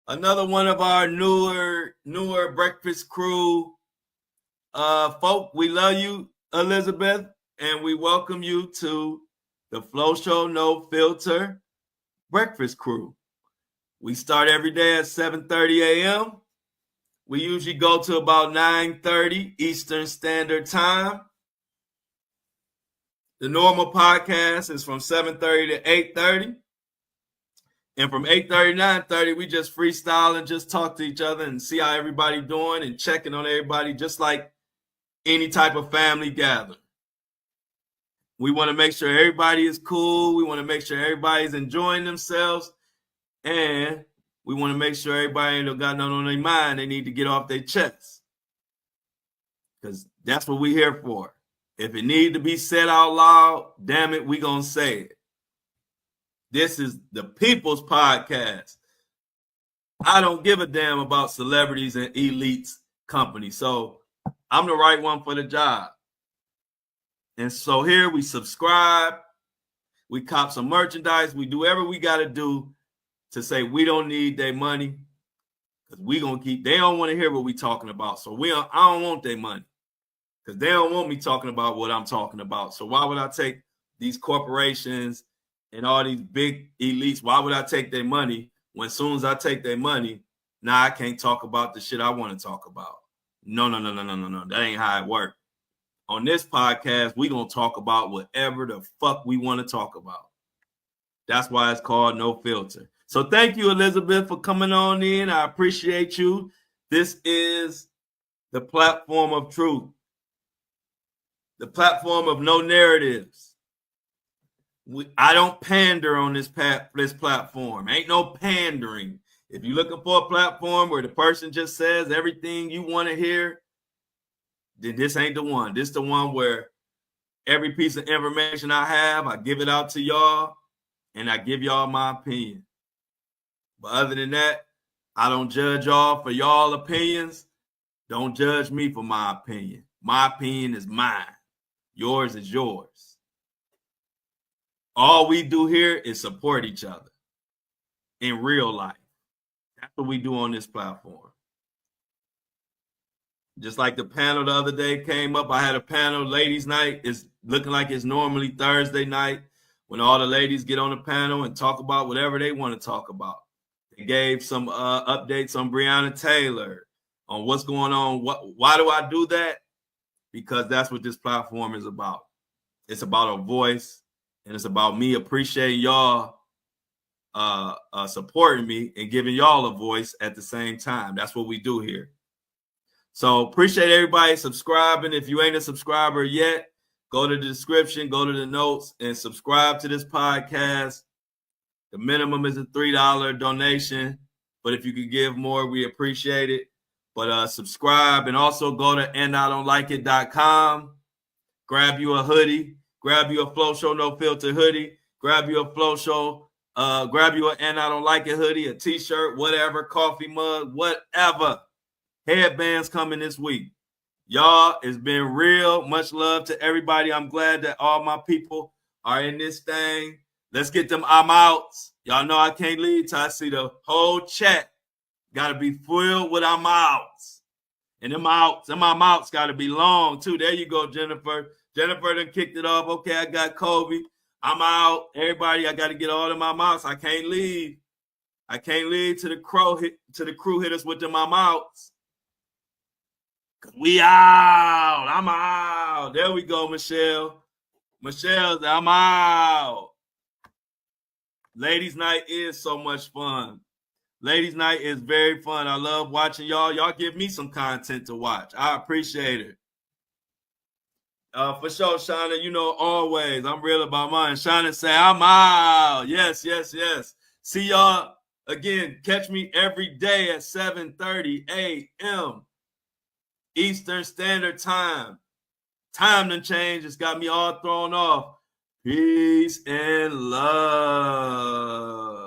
Another one of our newer breakfast crew folk. We love you, Elizabeth, and we welcome you to the Flow Show No Filter breakfast crew. We start every day at 7:30 a.m. We usually go to about 9:30 Eastern Standard Time. The normal podcast is from 7:30 to 8:30. And from 8:30 to 9:30, we just freestyle and just talk to each other and see how everybody doing and checking on everybody, just like any type of family gathering. We want to make sure everybody is cool. We want to make sure everybody's enjoying themselves. And we want to make sure everybody ain't got nothing on their mind they need to get off their chest. Because that's what we're here for. If it needs to be said out loud, damn it, we going to say it. This is the People's Podcast. I don't give a damn about celebrities and elites companies. So I'm the right one for the job. And so here we subscribe. We cop some merchandise. We do whatever we got to do to say we don't need their money, because we gonna keep. They don't want to hear what we talking about, so I don't want their money, because they don't want me talking about what I'm talking about. So why would I take these corporations and all these big elites? Why would I take their money when as soon as I take their money, now I can't talk about the shit I want to talk about? No. That ain't how it works. On this podcast, we gonna talk about whatever the fuck we want to talk about. That's why it's called No Filter. So thank you, Elizabeth, for coming on in. I appreciate you. This is the platform of truth, the platform of no narratives. I don't pander on this platform. Ain't no pandering. If you're looking for a platform where the person just says everything you want to hear, then this ain't the one. This is the one where every piece of information I have, I give it out to y'all, and I give y'all my opinion. But other than that, I don't judge y'all for y'all opinions. Don't judge me for my opinion. My opinion is mine. Yours is yours. All we do here is support each other in real life. That's what we do on this platform. Just like the panel the other day came up. I had a panel, ladies' night. It's looking like it's normally Thursday night when all the ladies get on the panel and talk about whatever they want to talk about. They gave some updates on Breonna Taylor, on what's going on. Why do I do that? Because that's what this platform is about. It's about a voice, and it's about me appreciating y'all supporting me and giving y'all a voice at the same time. That's what we do here. So appreciate everybody subscribing. If you ain't a subscriber yet, go to the description, go to the notes, and subscribe to this podcast. The minimum is a $3 donation, but if you could give more, we appreciate it. But subscribe, and also go to andidon'tLikeIt.com. Grab you a hoodie, grab you a Flow Show No Filter hoodie, grab you a Flow Show, grab you an And I Don't Like It hoodie, a t-shirt, whatever, coffee mug, whatever. Headbands coming this week. Y'all, it's been real. Much love to everybody. I'm glad that all my people are in this thing. Let's get them I'm outs. Y'all know I can't leave till I see the whole chat. Got to be filled with I'm outs. And them I'm outs got to be long, too. There you go, Jennifer. Jennifer done kicked it off. Okay, I got Kobe. I'm out. Everybody, I got to get all of my outs. I can't leave. I can't leave to the crew hit us with them I'm outs. We out. I'm out. out. There we go, Michelle. Michelle, I'm out. Ladies' night is so much fun. Ladies' night is very fun. I love watching y'all. Y'all give me some content to watch. I appreciate it. For sure, Shauna, you know, always, I'm real about mine. Shauna say, I'm out. Yes, yes, yes. See y'all again. Catch me every day at 7:30 a.m. Eastern Standard Time. Time done change. It's got me all thrown off. Peace and love.